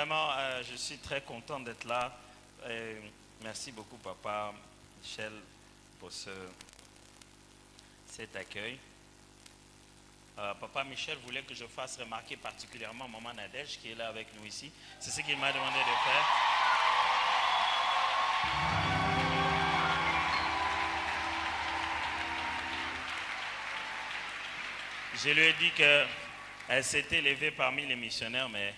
Vraiment, je suis très content d'être là. Merci beaucoup, Papa Michel, pour cet accueil. Papa Michel voulait que je fasse remarquer particulièrement Maman Nadège, qui est là avec nous ici. C'est ce qu'il m'a demandé de faire. Je lui ai dit qu'elle s'était levée parmi les missionnaires, mais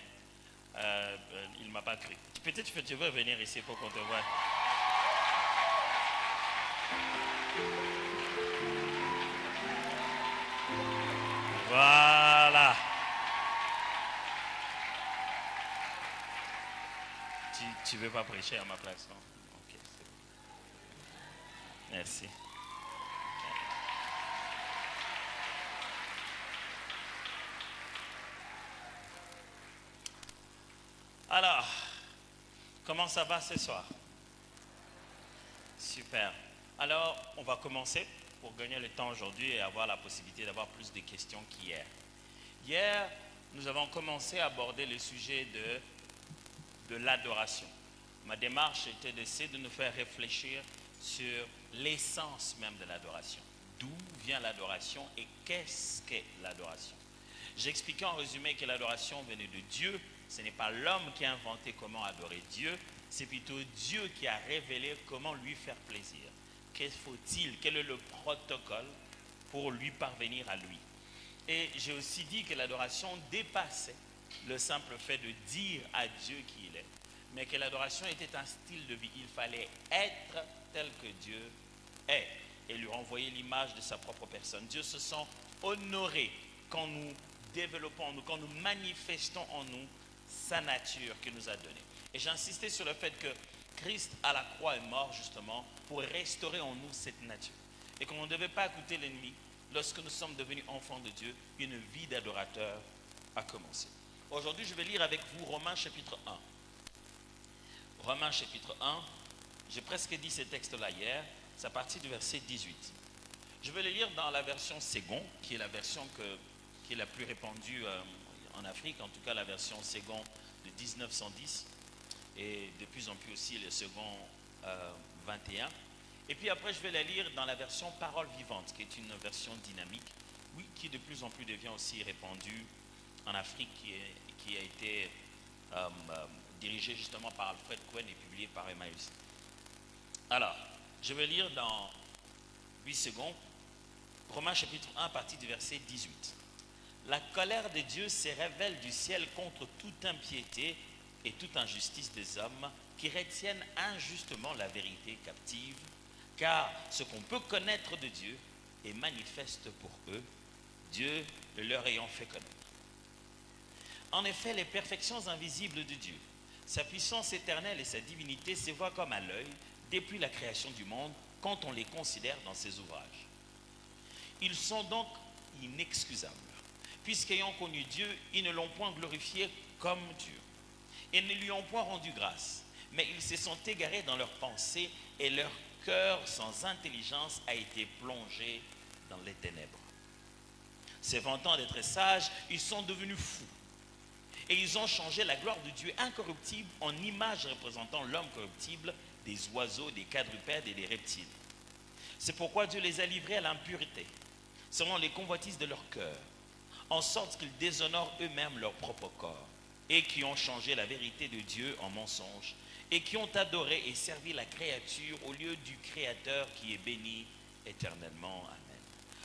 il ne m'a pas cru. Peut-être que tu veux venir ici pour qu'on te voie. Voilà. Tu ne veux pas prêcher à ma place, non? Ok. Merci. Alors, comment ça va ce soir? Super. Alors, on va commencer pour gagner le temps aujourd'hui et avoir la possibilité d'avoir plus de questions qu'hier. Hier, nous avons commencé à aborder le sujet de l'adoration. Ma démarche était d'essayer de nous faire réfléchir sur l'essence même de l'adoration. D'où vient l'adoration et qu'est-ce qu'est l'adoration? J'ai expliqué en résumé que l'adoration venait de Dieu. Ce n'est pas l'homme qui a inventé comment adorer Dieu, c'est plutôt Dieu qui a révélé comment lui faire plaisir. Qu'est-ce faut-il? Quel est le protocole pour lui parvenir à lui? Et j'ai aussi dit que l'adoration dépassait le simple fait de dire à Dieu qui il est, mais que l'adoration était un style de vie. Il fallait être tel que Dieu est et lui renvoyer l'image de sa propre personne. Dieu se sent honoré quand nous développons en nous, quand nous manifestons en nous sa nature qu'il nous a donnée. Et j'ai insisté sur le fait que Christ à la croix est mort justement pour restaurer en nous cette nature. Et qu'on ne devait pas écouter l'ennemi. Lorsque nous sommes devenus enfants de Dieu, une vie d'adorateur a commencé. Aujourd'hui, je vais lire avec vous Romains chapitre 1. Romains chapitre 1, j'ai presque dit ce texte-là hier, c'est à partir du verset 18. Je vais le lire dans la version Ségon, qui est la version qui est la plus répandue en Afrique, en tout cas la version Ségon de 1910, et de plus en plus aussi le second 21. Et puis après, je vais la lire dans la version Parole vivante, qui est une version dynamique, oui, qui de plus en plus devient aussi répandue en Afrique, qui a été dirigée justement par Alfred Cohen et publiée par Emmaüs. Alors, je vais lire dans 8 secondes, Romains chapitre 1, à partir du verset 18. La colère de Dieu se révèle du ciel contre toute impiété et toute injustice des hommes qui retiennent injustement la vérité captive, car ce qu'on peut connaître de Dieu est manifeste pour eux, Dieu le leur ayant fait connaître. En effet, les perfections invisibles de Dieu, sa puissance éternelle et sa divinité se voient comme à l'œil depuis la création du monde quand on les considère dans ses ouvrages. Ils sont donc inexcusables, puisqu'ayant connu Dieu, ils ne l'ont point glorifié comme Dieu et ne lui ont point rendu grâce, mais ils se sont égarés dans leurs pensées et leur cœur sans intelligence a été plongé dans les ténèbres. Se vantant d'être sages, ils sont devenus fous et ils ont changé la gloire de Dieu incorruptible en image représentant l'homme corruptible, des oiseaux, des quadrupèdes et des reptiles. C'est pourquoi Dieu les a livrés à l'impureté, selon les convoitises de leur cœur, en sorte qu'ils déshonorent eux-mêmes leur propre corps, et qui ont changé la vérité de Dieu en mensonge, et qui ont adoré et servi la créature au lieu du Créateur qui est béni éternellement. Amen.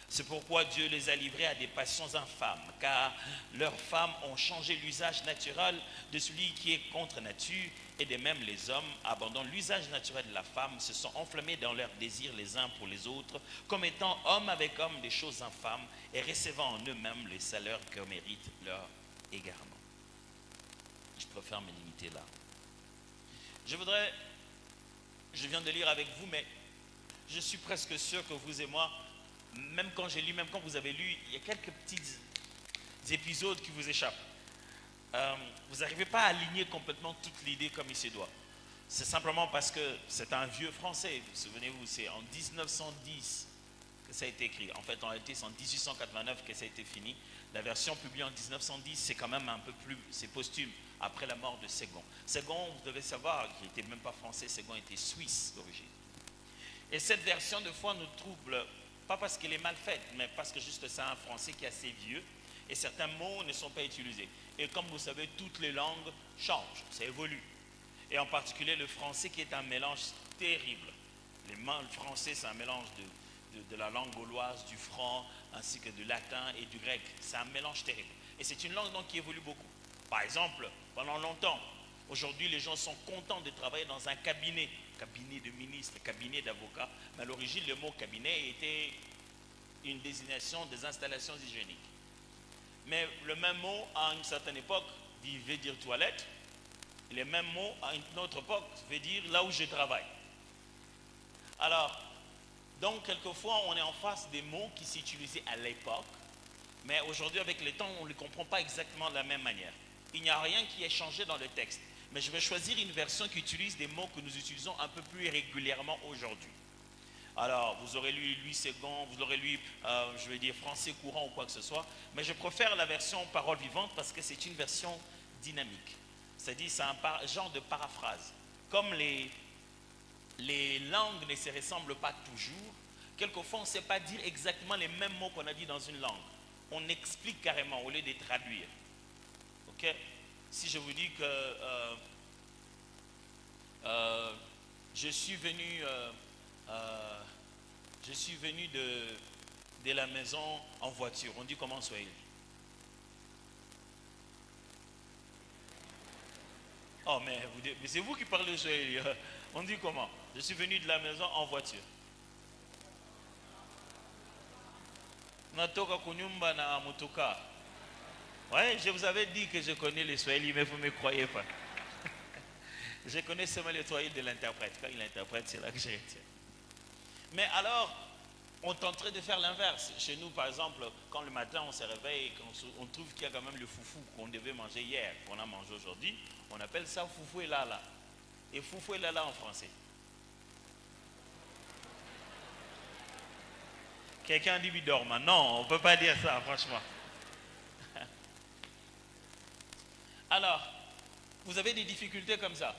C'est pourquoi Dieu les a livrés à des passions infâmes, car leurs femmes ont changé l'usage naturel de celui qui est contre nature, et de même les hommes, abandonnant l'usage naturel de la femme, se sont enflammés dans leurs désirs les uns pour les autres, comme étant hommes avec hommes des choses infâmes, et recevant en eux-mêmes les salaires que méritent leur égarement. Je préfère me limiter là. Je viens de lire avec vous, mais je suis presque sûr que vous et moi, même quand j'ai lu, même quand vous avez lu, il y a quelques petits épisodes qui vous échappent. Vous n'arrivez pas à aligner complètement toute l'idée comme il se doit. C'est simplement parce que c'est un vieux français, vous souvenez-vous, c'est en 1910 que ça a été écrit. En fait, en réalité, c'est en 1889 que ça a été fini. La version publiée en 1910, c'est quand même un peu plus, c'est posthume, après la mort de Ségon. Ségon, vous devez savoir, qu'il n'était même pas français, Ségon était suisse d'origine. Et cette version, de fois, nous trouble, pas parce qu'elle est mal faite, mais parce que juste c'est un français qui est assez vieux, et certains mots ne sont pas utilisés. Et comme vous savez, toutes les langues changent, ça évolue. Et en particulier le français qui est un mélange terrible. Le français, c'est un mélange de la langue gauloise, du franc, ainsi que du latin et du grec. C'est un mélange terrible. Et c'est une langue donc qui évolue beaucoup. Par exemple, pendant longtemps, aujourd'hui, les gens sont contents de travailler dans un cabinet de ministres, cabinet d'avocats. Mais à l'origine, le mot cabinet était une désignation des installations hygiéniques. Mais le même mot, à une certaine époque, veut dire toilette. Et le même mot, à une autre époque, veut dire là où je travaille. Alors, donc, quelquefois, on est en face des mots qui s'utilisaient à l'époque, mais aujourd'hui, avec le temps, on ne les comprend pas exactement de la même manière. Il n'y a rien qui ait changé dans le texte, mais je vais choisir une version qui utilise des mots que nous utilisons un peu plus régulièrement aujourd'hui. Alors, vous aurez lu Louis Ségon, vous aurez lu, je vais dire, français courant ou quoi que ce soit, mais je préfère la version parole vivante parce que c'est une version dynamique. C'est-à-dire, c'est un genre de paraphrase. Comme les langues ne se ressemblent pas toujours, quelquefois on ne sait pas dire exactement les mêmes mots qu'on a dit dans une langue. On explique carrément au lieu de traduire. Ok? Si je vous dis que je suis venu de la maison en voiture, on dit comment en Swahili? Oh, mais c'est vous qui parlez Swahili. On dit comment? Je suis venu de la maison en voiture. Natoka kunyumba na mutuka. Ouais, je vous avais dit que je connais les Swahili, mais vous ne me croyez pas. Je connais seulement les Swahili de l'interprète. Quand il interprète, c'est là que je retiens. Mais alors, on tenterait de faire l'inverse. Chez nous, par exemple, quand le matin on se réveille, on trouve qu'il y a quand même le foufou qu'on devait manger hier, qu'on a mangé aujourd'hui, on appelle ça foufou et lala. Et foufou et lala en français. Quelqu'un dit bidorma. Non, on ne peut pas dire ça, franchement. Alors, vous avez des difficultés comme ça.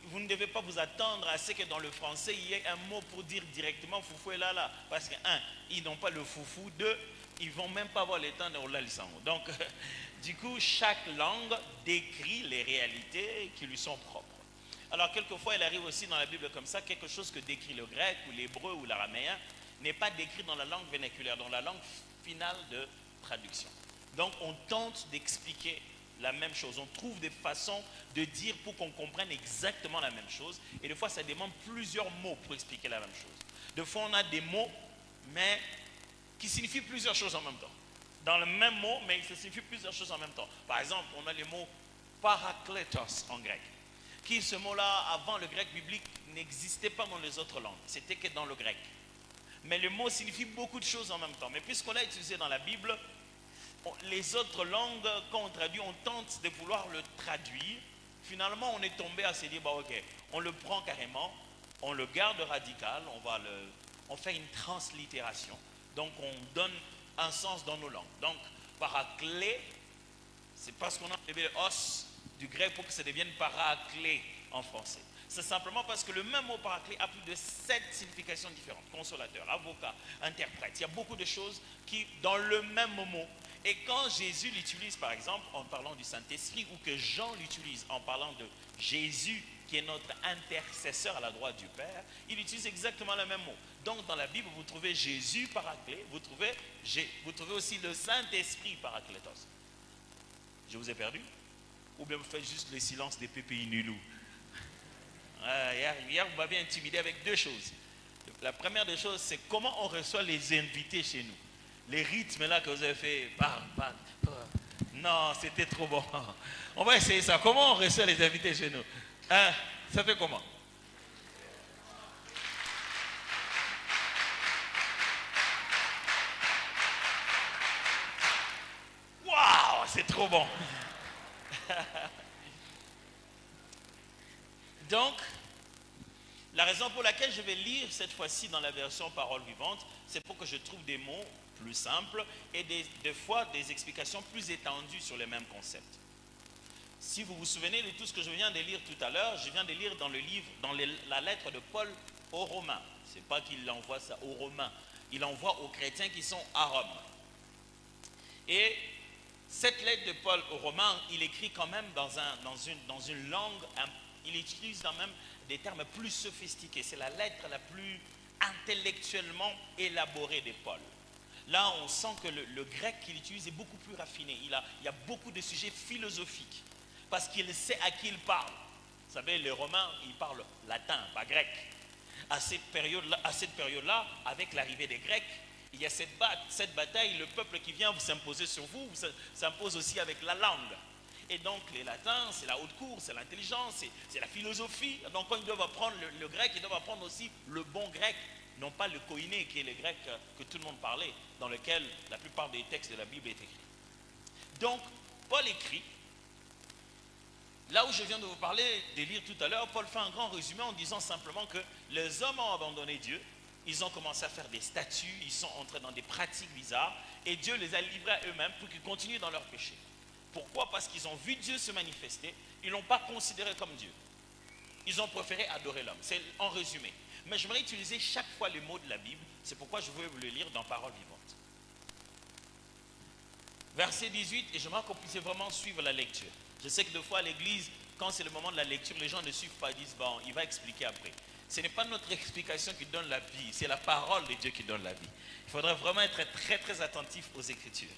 Vous ne devez pas vous attendre à ce que dans le français, il y ait un mot pour dire directement foufou et lala. Parce que, un, ils n'ont pas le foufou. Deux, ils ne vont même pas avoir le temps de rouler le sang. Donc, du coup, chaque langue décrit les réalités qui lui sont propres. Alors, quelquefois, il arrive aussi dans la Bible comme ça, quelque chose que décrit le grec ou l'hébreu ou l'araméen n'est pas décrit dans la langue vernaculaire, dans la langue finale de traduction. Donc, on tente d'expliquer la même chose. On trouve des façons de dire pour qu'on comprenne exactement la même chose. Et des fois, ça demande plusieurs mots pour expliquer la même chose. Des fois, on a des mots, mais qui signifient plusieurs choses en même temps. Dans le même mot, mais ça signifie plusieurs choses en même temps. Par exemple, on a le mot parakletos en grec. Qui, ce mot-là, avant le grec biblique, n'existait pas dans les autres langues. C'était que dans le grec. Mais le mot signifie beaucoup de choses en même temps. Mais puisqu'on l'a utilisé dans la Bible, les autres langues, quand on traduit, on tente de vouloir le traduire. Finalement, on est tombé à se dire, bah, ok, on le prend carrément, on le garde radical, on fait une translittération. Donc, on donne un sens dans nos langues. Donc, paraclé, c'est parce qu'on a enlevé le os du grec pour que ça devienne paraclé en français. C'est simplement parce que le même mot paraclé a plus de 7 significations différentes. Consolateur, avocat, interprète. Il y a beaucoup de choses qui, dans le même mot. Et quand Jésus l'utilise, par exemple, en parlant du Saint-Esprit, ou que Jean l'utilise en parlant de Jésus, qui est notre intercesseur à la droite du Père, il utilise exactement le même mot. Donc, dans la Bible, vous trouvez Jésus paraclé, vous trouvez aussi le Saint-Esprit paraclétos. Je vous ai perdu? Ou bien vous faites juste le silence des pépés inulous? Hier, vous m'avez intimidé avec deux choses. La première des choses, c'est comment on reçoit les invités chez nous. Les rythmes là que vous avez fait, non, c'était trop bon. On va essayer ça. Comment on reçoit les invités chez nous? Ça fait comment? Waouh, c'est trop bon. Donc, La raison pour laquelle je vais lire cette fois-ci dans la version parole vivante, c'est pour que je trouve des mots plus simples et des fois des explications plus étendues sur les mêmes concepts. Si vous vous souvenez de tout ce que je viens de lire tout à l'heure, je viens de lire dans le livre, la lettre de Paul aux Romains. Ce n'est pas qu'il envoie ça aux Romains, il envoie aux chrétiens qui sont à Rome. Et cette lettre de Paul aux Romains, il écrit quand même dans une langue, il utilise quand même des termes plus sophistiqués. C'est la lettre la plus intellectuellement élaborée de Paul. Là, on sent que le grec qu'il utilise est beaucoup plus raffiné. Il y a beaucoup de sujets philosophiques parce qu'il sait à qui il parle. Vous savez, les Romains, ils parlent latin, pas grec. À cette période-là, avec l'arrivée des Grecs, il y a cette bataille, le peuple qui vient s'imposer sur vous s'impose aussi avec la langue. Et donc les latins, c'est la haute cour, c'est l'intelligence, c'est la philosophie. Donc quand ils doivent apprendre le grec, ils doivent apprendre aussi le bon grec, non pas le koiné qui est le grec que tout le monde parlait, dans lequel la plupart des textes de la Bible est écrit. Donc Paul écrit, là où je viens de vous parler, de lire tout à l'heure, Paul fait un grand résumé en disant simplement que les hommes ont abandonné Dieu, ils ont commencé à faire des statues, ils sont entrés dans des pratiques bizarres, et Dieu les a livrés à eux-mêmes pour qu'ils continuent dans leur péché. Pourquoi? Parce qu'ils ont vu Dieu se manifester, ils ne l'ont pas considéré comme Dieu. Ils ont préféré adorer l'homme, c'est en résumé. Mais j'aimerais utiliser chaque fois les mots de la Bible, c'est pourquoi je veux vous le lire dans Parole vivante. Verset 18, et j'aimerais qu'on puisse vraiment suivre la lecture. Je sais que des fois à l'église, quand c'est le moment de la lecture, les gens ne suivent pas, ils disent, bon, il va expliquer après. Ce n'est pas notre explication qui donne la vie, c'est la parole de Dieu qui donne la vie. Il faudrait vraiment être très très attentif aux Écritures.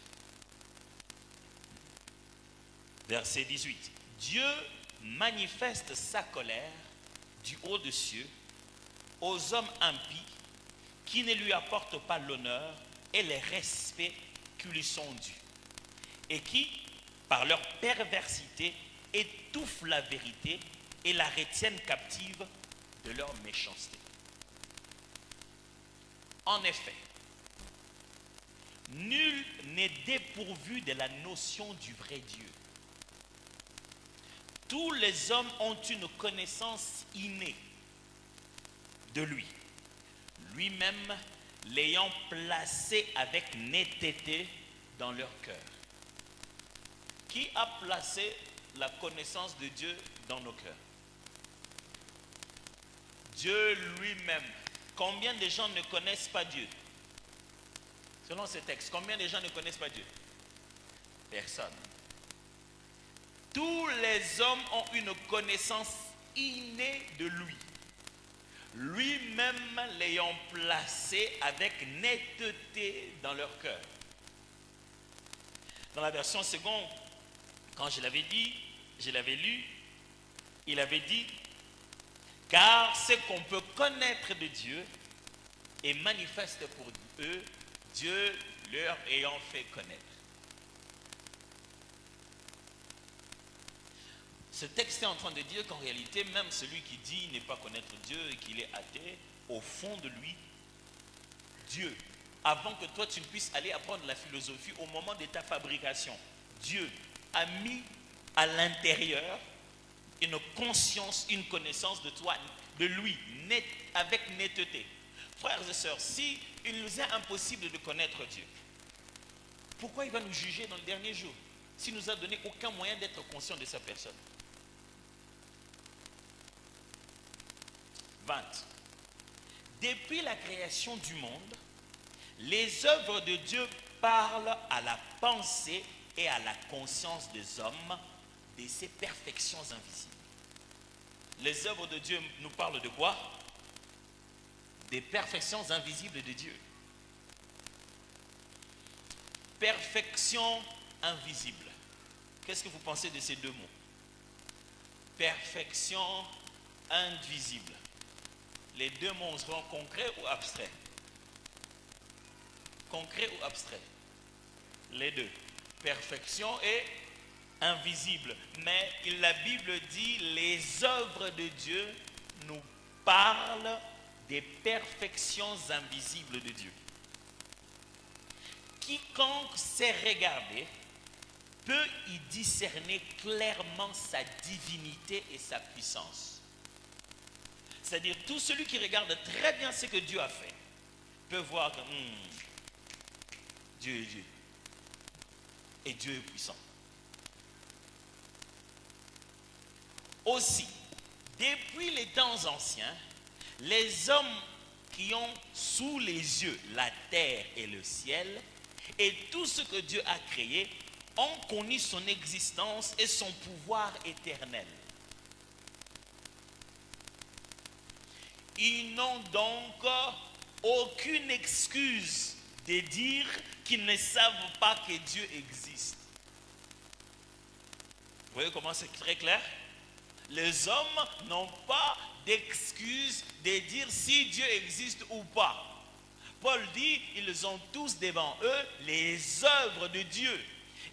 Verset 18. Dieu manifeste sa colère du haut des cieux aux hommes impies qui ne lui apportent pas l'honneur et le respect qui lui sont dus et qui, par leur perversité, étouffent la vérité et la retiennent captive de leur méchanceté. En effet, nul n'est dépourvu de la notion du vrai Dieu. Tous les hommes ont une connaissance innée de lui, lui-même l'ayant placé avec netteté dans leur cœur. Qui a placé la connaissance de Dieu dans nos cœurs? Dieu lui-même. Combien de gens ne connaissent pas Dieu? Selon ce texte, combien de gens ne connaissent pas Dieu? Personne. Tous les hommes ont une connaissance innée de lui, lui-même l'ayant placé avec netteté dans leur cœur. Dans la version seconde, quand je l'avais lu, il avait dit, car ce qu'on peut connaître de Dieu est manifeste pour eux, Dieu leur ayant fait connaître. Ce texte est en train de dire qu'en réalité, même celui qui dit ne pas connaître Dieu et qu'il est athée, au fond de lui, Dieu, avant que toi tu ne puisses aller apprendre la philosophie, au moment de ta fabrication, Dieu a mis à l'intérieur une conscience, une connaissance de toi, de lui, avec netteté. Frères et sœurs, si il nous est impossible de connaître Dieu, pourquoi il va nous juger dans le dernier jour, s'il ne nous a donné aucun moyen d'être conscient de sa personne? 20. Depuis la création du monde, les œuvres de Dieu parlent à la pensée et à la conscience des hommes de ses perfections invisibles. Les œuvres de Dieu nous parlent de quoi? Des perfections invisibles de Dieu. Perfection invisible. Qu'est-ce que vous pensez de ces deux mots? Perfection invisible. Les deux mots seront concrets ou abstraits? Concret ou abstrait? Les deux. Perfection et invisible. Mais la Bible dit les œuvres de Dieu nous parlent des perfections invisibles de Dieu. Quiconque sait regarder peut y discerner clairement sa divinité et sa puissance. C'est-à-dire, tout celui qui regarde très bien ce que Dieu a fait peut voir que Dieu est Dieu. Et Dieu est puissant. Aussi, depuis les temps anciens, les hommes qui ont sous les yeux la terre et le ciel, et tout ce que Dieu a créé, ont connu son existence et son pouvoir éternel. Ils n'ont donc aucune excuse de dire qu'ils ne savent pas que Dieu existe. Vous voyez comment c'est très clair? Les hommes n'ont pas d'excuse de dire si Dieu existe ou pas. Paul dit, ils ont tous devant eux les œuvres de Dieu.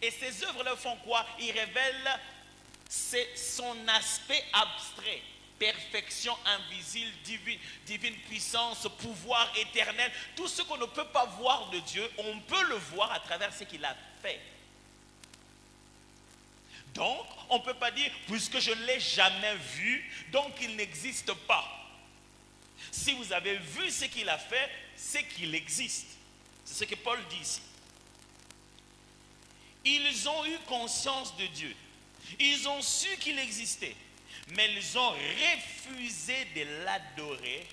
Et ces œuvres-là font quoi? Ils révèlent son aspect abstrait. Perfection invisible, divine puissance, pouvoir éternel. Tout ce qu'on ne peut pas voir de Dieu, on peut le voir à travers ce qu'il a fait. Donc, on ne peut pas dire, puisque je ne l'ai jamais vu, donc il n'existe pas. Si vous avez vu ce qu'il a fait, c'est qu'il existe. C'est ce que Paul dit ici. Ils ont eu conscience de Dieu. Ils ont su qu'il existait. Mais ils ont refusé de l'adorer,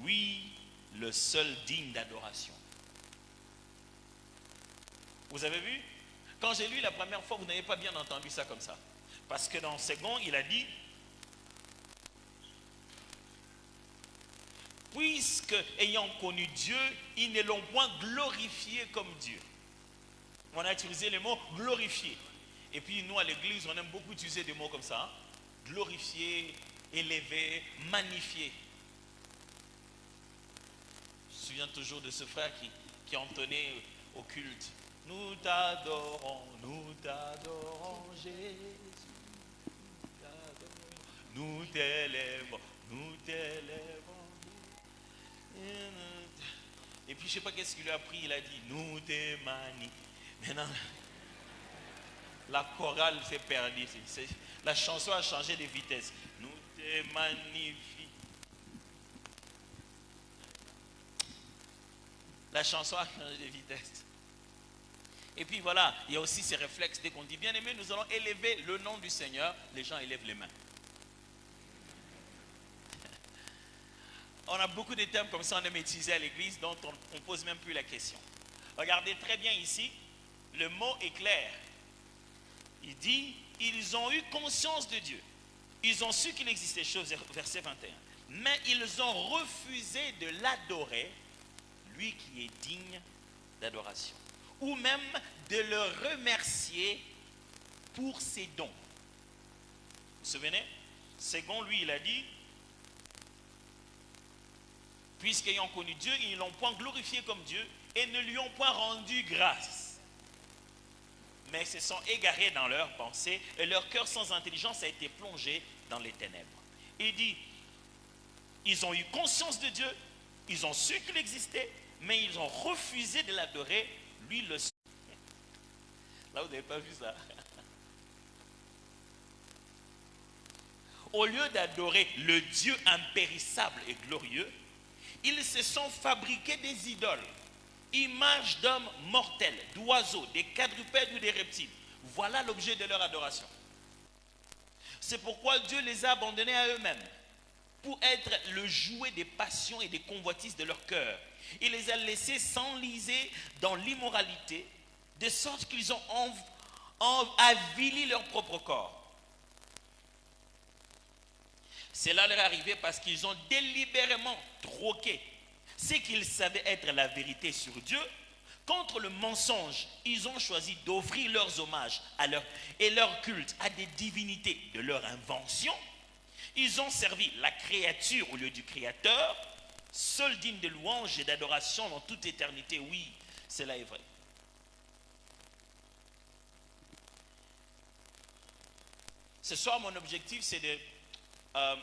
lui, le seul digne d'adoration. Vous avez vu? Quand j'ai lu la première fois, vous n'avez pas bien entendu ça comme ça. Parce que dans le second, il a dit, puisque ayant connu Dieu, ils ne l'ont point glorifié comme Dieu. On a utilisé le mot glorifier. Et puis nous à l'église, on aime beaucoup utiliser des mots comme ça. Hein? Glorifier, élever, magnifier. Je me souviens toujours de ce frère qui entonnait au culte. Nous t'adorons Jésus. Nous t'élèvons, nous t'élèvons. Et puis je ne sais pas qu'est-ce qu'il lui a pris, il a dit, nous te magnifions. Maintenant, la chorale s'est perdue. La chanson a changé de vitesse. Nous te magnifions. La chanson a changé de vitesse. Et puis voilà, il y a aussi ces réflexes. Dès qu'on dit bien aimé, nous allons élever le nom du Seigneur, les gens élèvent les mains. On a beaucoup de termes comme ça, on aime utiliser à l'église, dont on ne pose même plus la question. Regardez très bien ici, le mot est clair. Il dit, ils ont eu conscience de Dieu. Ils ont su qu'il existait, chose, verset 21. Mais ils ont refusé de l'adorer, lui qui est digne d'adoration. Ou même de le remercier pour ses dons. Vous vous souvenez? Second, lui, il a dit, puisqu'ayant connu Dieu, ils ne l'ont point glorifié comme Dieu et ne lui ont point rendu grâce. Mais se sont égarés dans leurs pensées et leur cœur sans intelligence a été plongé dans les ténèbres. Il dit, ils ont eu conscience de Dieu, ils ont su qu'il existait, mais ils ont refusé de l'adorer, lui le seul. Là, vous n'avez pas vu ça. Au lieu d'adorer le Dieu impérissable et glorieux, ils se sont fabriqués des idoles, images d'hommes mortels, d'oiseaux, des quadrupèdes ou des reptiles. Voilà l'objet de leur adoration. C'est pourquoi Dieu les a abandonnés à eux-mêmes, pour être le jouet des passions et des convoitises de leur cœur. Il les a laissés s'enliser dans l'immoralité, de sorte qu'ils ont avili leur propre corps. Cela leur est arrivé parce qu'ils ont délibérément troqué ce qu'ils savaient être la vérité sur Dieu contre le mensonge. Ils ont choisi d'offrir leurs hommages et leur culte à des divinités de leur invention. Ils ont servi la créature au lieu du Créateur, seul digne de louange et d'adoration dans toute éternité. Oui, cela est vrai. Ce soir, mon objectif, c'est de...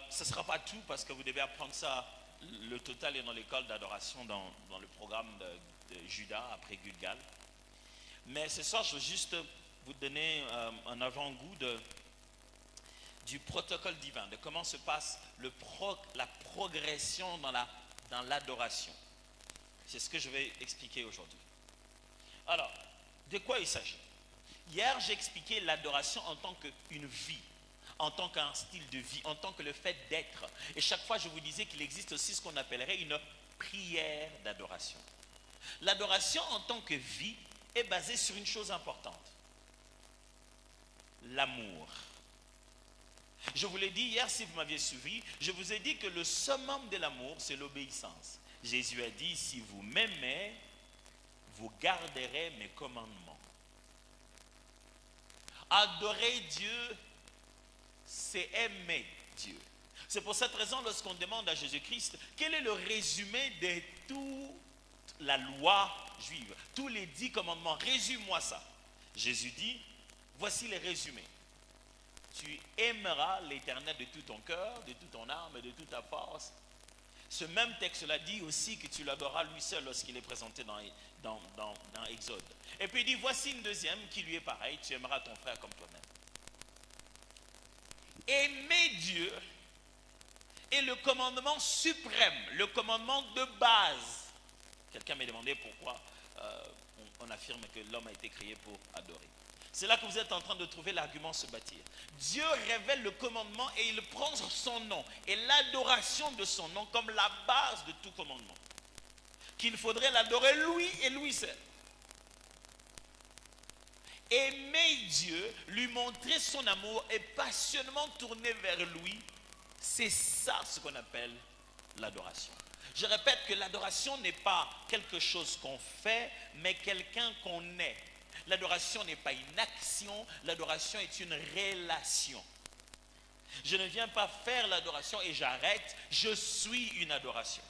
ce ne sera pas tout parce que vous devez apprendre ça. Le total est dans l'école d'adoration dans le programme de Judas après Gilgal. Mais ce soir, je veux juste vous donner un avant-goût du protocole divin, de comment se passe la progression dans l'adoration. C'est ce que je vais expliquer aujourd'hui. Alors, de quoi il s'agit? Hier, j'ai expliqué l'adoration en tant qu'une vie, en tant qu'un style de vie, en tant que le fait d'être. Et chaque fois, je vous disais qu'il existe aussi ce qu'on appellerait une prière d'adoration. L'adoration en tant que vie est basée sur une chose importante: l'amour. Je vous l'ai dit hier, si vous m'aviez suivi, je vous ai dit que le summum de l'amour, c'est l'obéissance. Jésus a dit, si vous m'aimez, vous garderez mes commandements. Adorer Dieu, c'est aimer Dieu. C'est pour cette raison, lorsqu'on demande à Jésus-Christ, quel est le résumé de toute la loi juive, tous les 10 commandements, résume-moi ça. Jésus dit, voici les résumés. Tu aimeras l'Éternel de tout ton cœur, de toute ton âme et de toute ta force. Ce même texte-là dit aussi que tu l'adoreras lui seul lorsqu'il est présenté dans Exode. Et puis il dit, voici une deuxième qui lui est pareille, tu aimeras ton frère comme toi-même. Aimer Dieu est le commandement suprême, le commandement de base. Quelqu'un m'a demandé pourquoi on affirme que l'homme a été créé pour adorer. C'est là que vous êtes en train de trouver l'argument se bâtir. Dieu révèle le commandement et il prend son nom et l'adoration de son nom comme la base de tout commandement. Qu'il faudrait l'adorer lui et lui seul. Aimer Dieu, lui montrer son amour et passionnément tourner vers lui, c'est ça ce qu'on appelle l'adoration. Je répète que l'adoration n'est pas quelque chose qu'on fait, mais quelqu'un qu'on est. L'adoration n'est pas une action, l'adoration est une relation. Je ne viens pas faire l'adoration et j'arrête, je suis une adoration.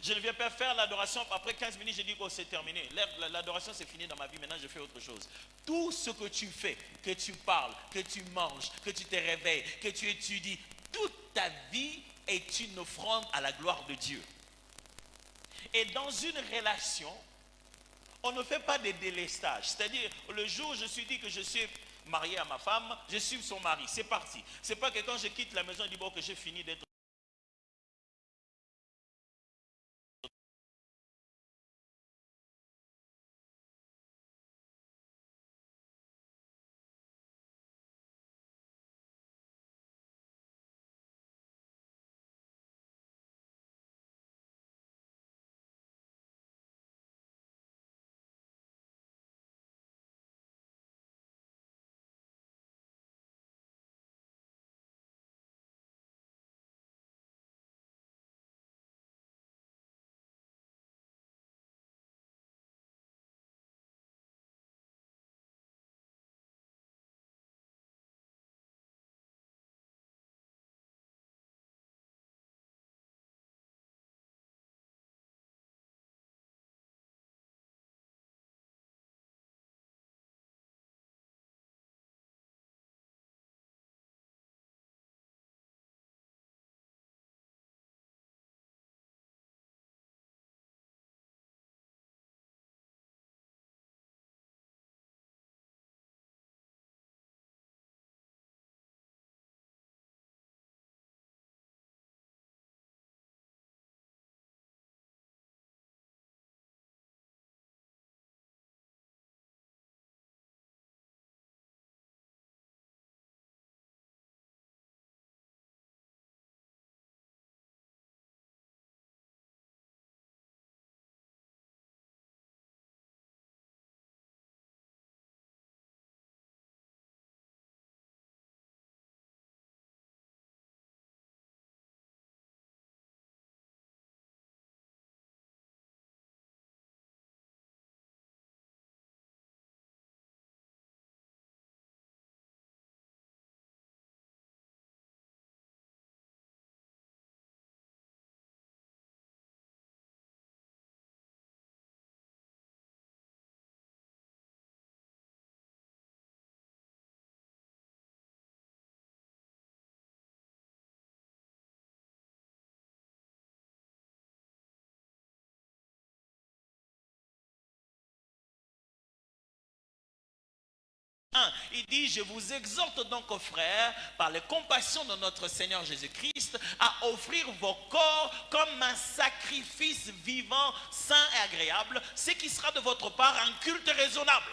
Je ne viens pas faire l'adoration, après 15 minutes je dis que c'est terminé. L'adoration c'est fini dans ma vie, maintenant je fais autre chose. Tout ce que tu fais, que tu parles, que tu manges, que tu te réveilles, que tu étudies, toute ta vie est une offrande à la gloire de Dieu. Et dans une relation, on ne fait pas des délestages. C'est-à-dire, le jour où je suis dit que je suis marié à ma femme, je suis son mari, c'est parti. C'est pas que quand je quitte la maison, je dis bon que j'ai fini d'être 1, il dit, je vous exhorte donc, aux frères, par les compassions de notre Seigneur Jésus-Christ, à offrir vos corps comme un sacrifice vivant, saint et agréable, ce qui sera de votre part un culte raisonnable.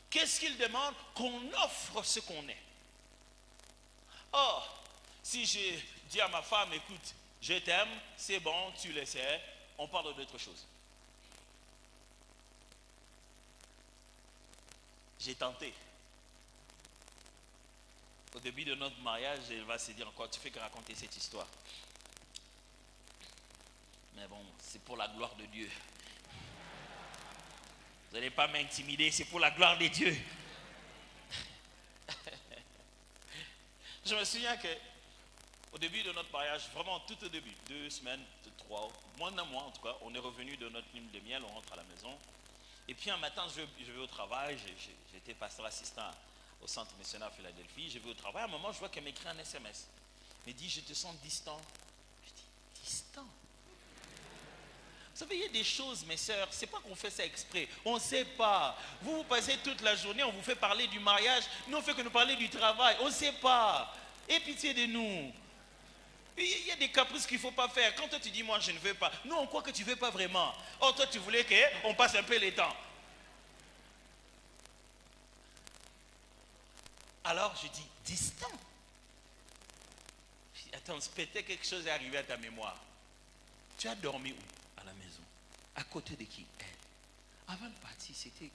Qu'est-ce qu'il demande? Qu'on offre ce qu'on est. Or, si je dis à ma femme, écoute, je t'aime, c'est bon, tu le sais, on parle d'autre chose. J'ai tenté. Au début de notre mariage, elle va se dire encore, tu fais que raconter cette histoire. Mais bon, c'est pour la gloire de Dieu. Vous n'allez pas m'intimider, c'est pour la gloire de Dieu. Je me souviens que au début de notre mariage, vraiment tout au début, 2 semaines, 3, moins d'un mois en tout cas, on est revenu de notre lune de miel, on rentre à la maison. Et puis un matin, je vais au travail, j'étais pasteur assistant au centre missionnaire à Philadelphie, je vais au travail, à un moment je vois qu'elle m'écrit un SMS. Elle me dit, je te sens distant. Je dis, distant? Vous savez, il y a des choses, mes sœurs, c'est pas qu'on fait ça exprès, on ne sait pas. Vous passez toute la journée, on vous fait parler du mariage, nous on fait que nous parler du travail, on ne sait pas. Aie pitié de nous. Il y a des caprices qu'il ne faut pas faire. Quand toi tu dis, moi je ne veux pas, nous on croit que tu ne veux pas vraiment. Or toi tu voulais qu'on passe un peu les temps. Alors je dis, distant. Je dis, attends, peut-être quelque chose est arrivé à ta mémoire. Tu as dormi où? À la maison. À côté de qui? Elle. Avant de partir, c'était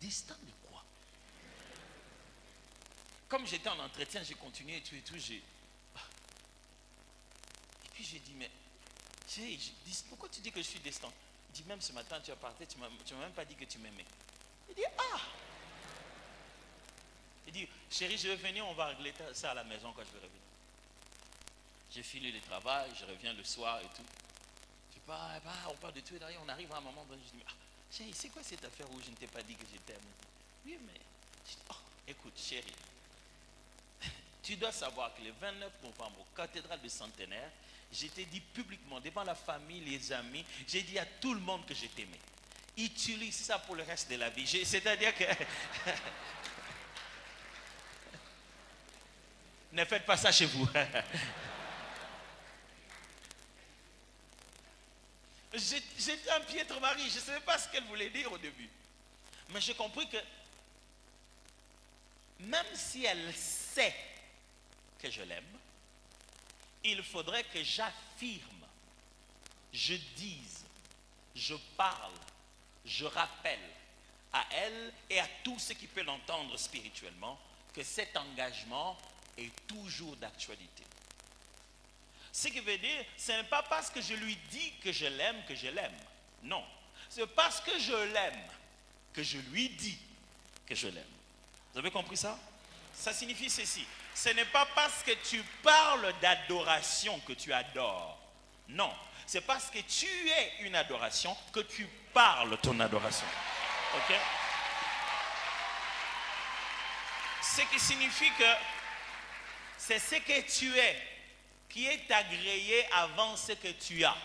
distant de quoi? Comme j'étais en entretien, j'ai continué et tout, j'ai... Et puis j'ai dit, mais pourquoi tu dis que je suis distant? Il dit, même ce matin tu as parti, tu m'as même pas dit que tu m'aimais. Il dit, ah! Il dit, chérie, je vais venir, on va régler ça à la maison quand je vais revenir. J'ai fini le travail, je reviens le soir et tout. Je dis, on parle de tout et derrière, on arrive à un moment donné, je dis, ah, chérie, c'est quoi cette affaire où je ne t'ai pas dit que je t'aime? Oui, mais... Je dis, oh, écoute, chérie, tu dois savoir que le 29 novembre, au cathédrale de Centenaire, j'ai été dit publiquement, devant la famille, les amis, j'ai dit à tout le monde que je t'aimais. Utilise ça pour le reste de la vie. C'est-à-dire que... Ne faites pas ça chez vous. J'étais un piètre mari, je ne savais pas ce qu'elle voulait dire au début. Mais j'ai compris que même si elle sait que je l'aime, il faudrait que j'affirme, je dise, je parle, je rappelle à elle et à tous ceux qui peuvent l'entendre spirituellement que cet engagement est toujours d'actualité. Ce qui veut dire, ce n'est pas parce que je lui dis que je l'aime. Non, c'est parce que je l'aime que je lui dis que je l'aime. Vous avez compris ça? Ça signifie ceci. Ce n'est pas parce que tu parles d'adoration que tu adores. Non, c'est parce que tu es une adoration que tu parles ton adoration. Ok? Ce qui signifie que c'est ce que tu es qui est agréé avant ce que tu as.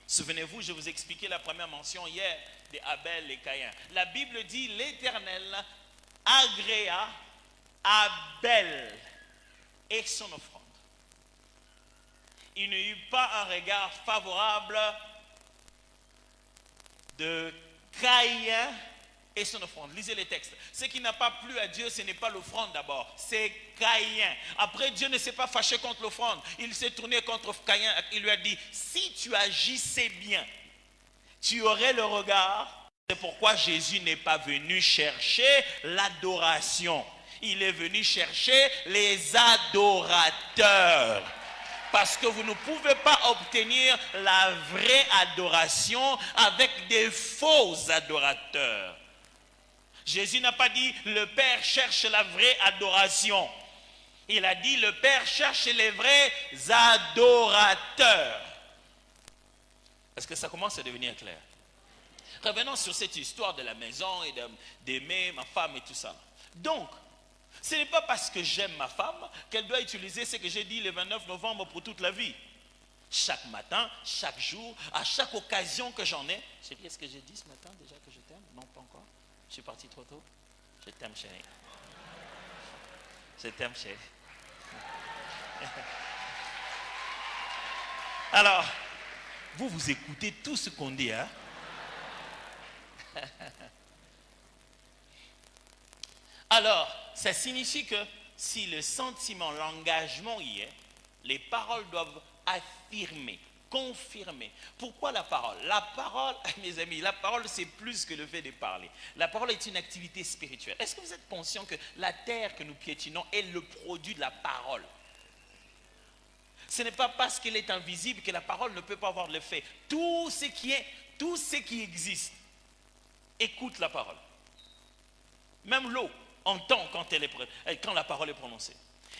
Souvenez-vous, je vous expliquais la première mention hier de Abel et Caïn. La Bible dit, l'Éternel agréa Abel et son offrande. Il n'y eut pas un regard favorable de Caïn et son offrande. Lisez les textes. Ce qui n'a pas plu à Dieu, ce n'est pas l'offrande d'abord, c'est Caïn. Après, Dieu ne s'est pas fâché contre l'offrande. Il s'est tourné contre Caïn. Il lui a dit, si tu agissais bien, tu aurais le regard. C'est pourquoi Jésus n'est pas venu chercher l'adoration. Il est venu chercher les adorateurs. Parce que vous ne pouvez pas obtenir la vraie adoration avec des faux adorateurs. Jésus n'a pas dit le Père cherche la vraie adoration. Il a dit le Père cherche les vrais adorateurs. Est-ce que ça commence à devenir clair? Revenons sur cette histoire de la maison et d'aimer ma femme et tout ça. Donc, ce n'est pas parce que j'aime ma femme qu'elle doit utiliser ce que j'ai dit le 29 novembre pour toute la vie. Chaque matin, chaque jour, à chaque occasion que j'en ai. Chérie, est-ce que j'ai dit ce matin déjà que je t'aime? Non, pas encore. Je suis parti trop tôt. Je t'aime, chérie. Je t'aime, chérie. Alors, vous écoutez tout ce qu'on dit, hein? Alors, ça signifie que si le sentiment, l'engagement y est, les paroles doivent affirmer, confirmer. Pourquoi la parole? La parole, mes amis, la parole c'est plus que le fait de parler. La parole est une activité spirituelle. Est-ce que vous êtes conscient que la terre que nous piétinons est le produit de la parole? Ce n'est pas parce qu'elle est invisible que la parole ne peut pas avoir l'effet. Tout ce qui existe, écoute la parole. Même l'eau entend quand la parole est prononcée.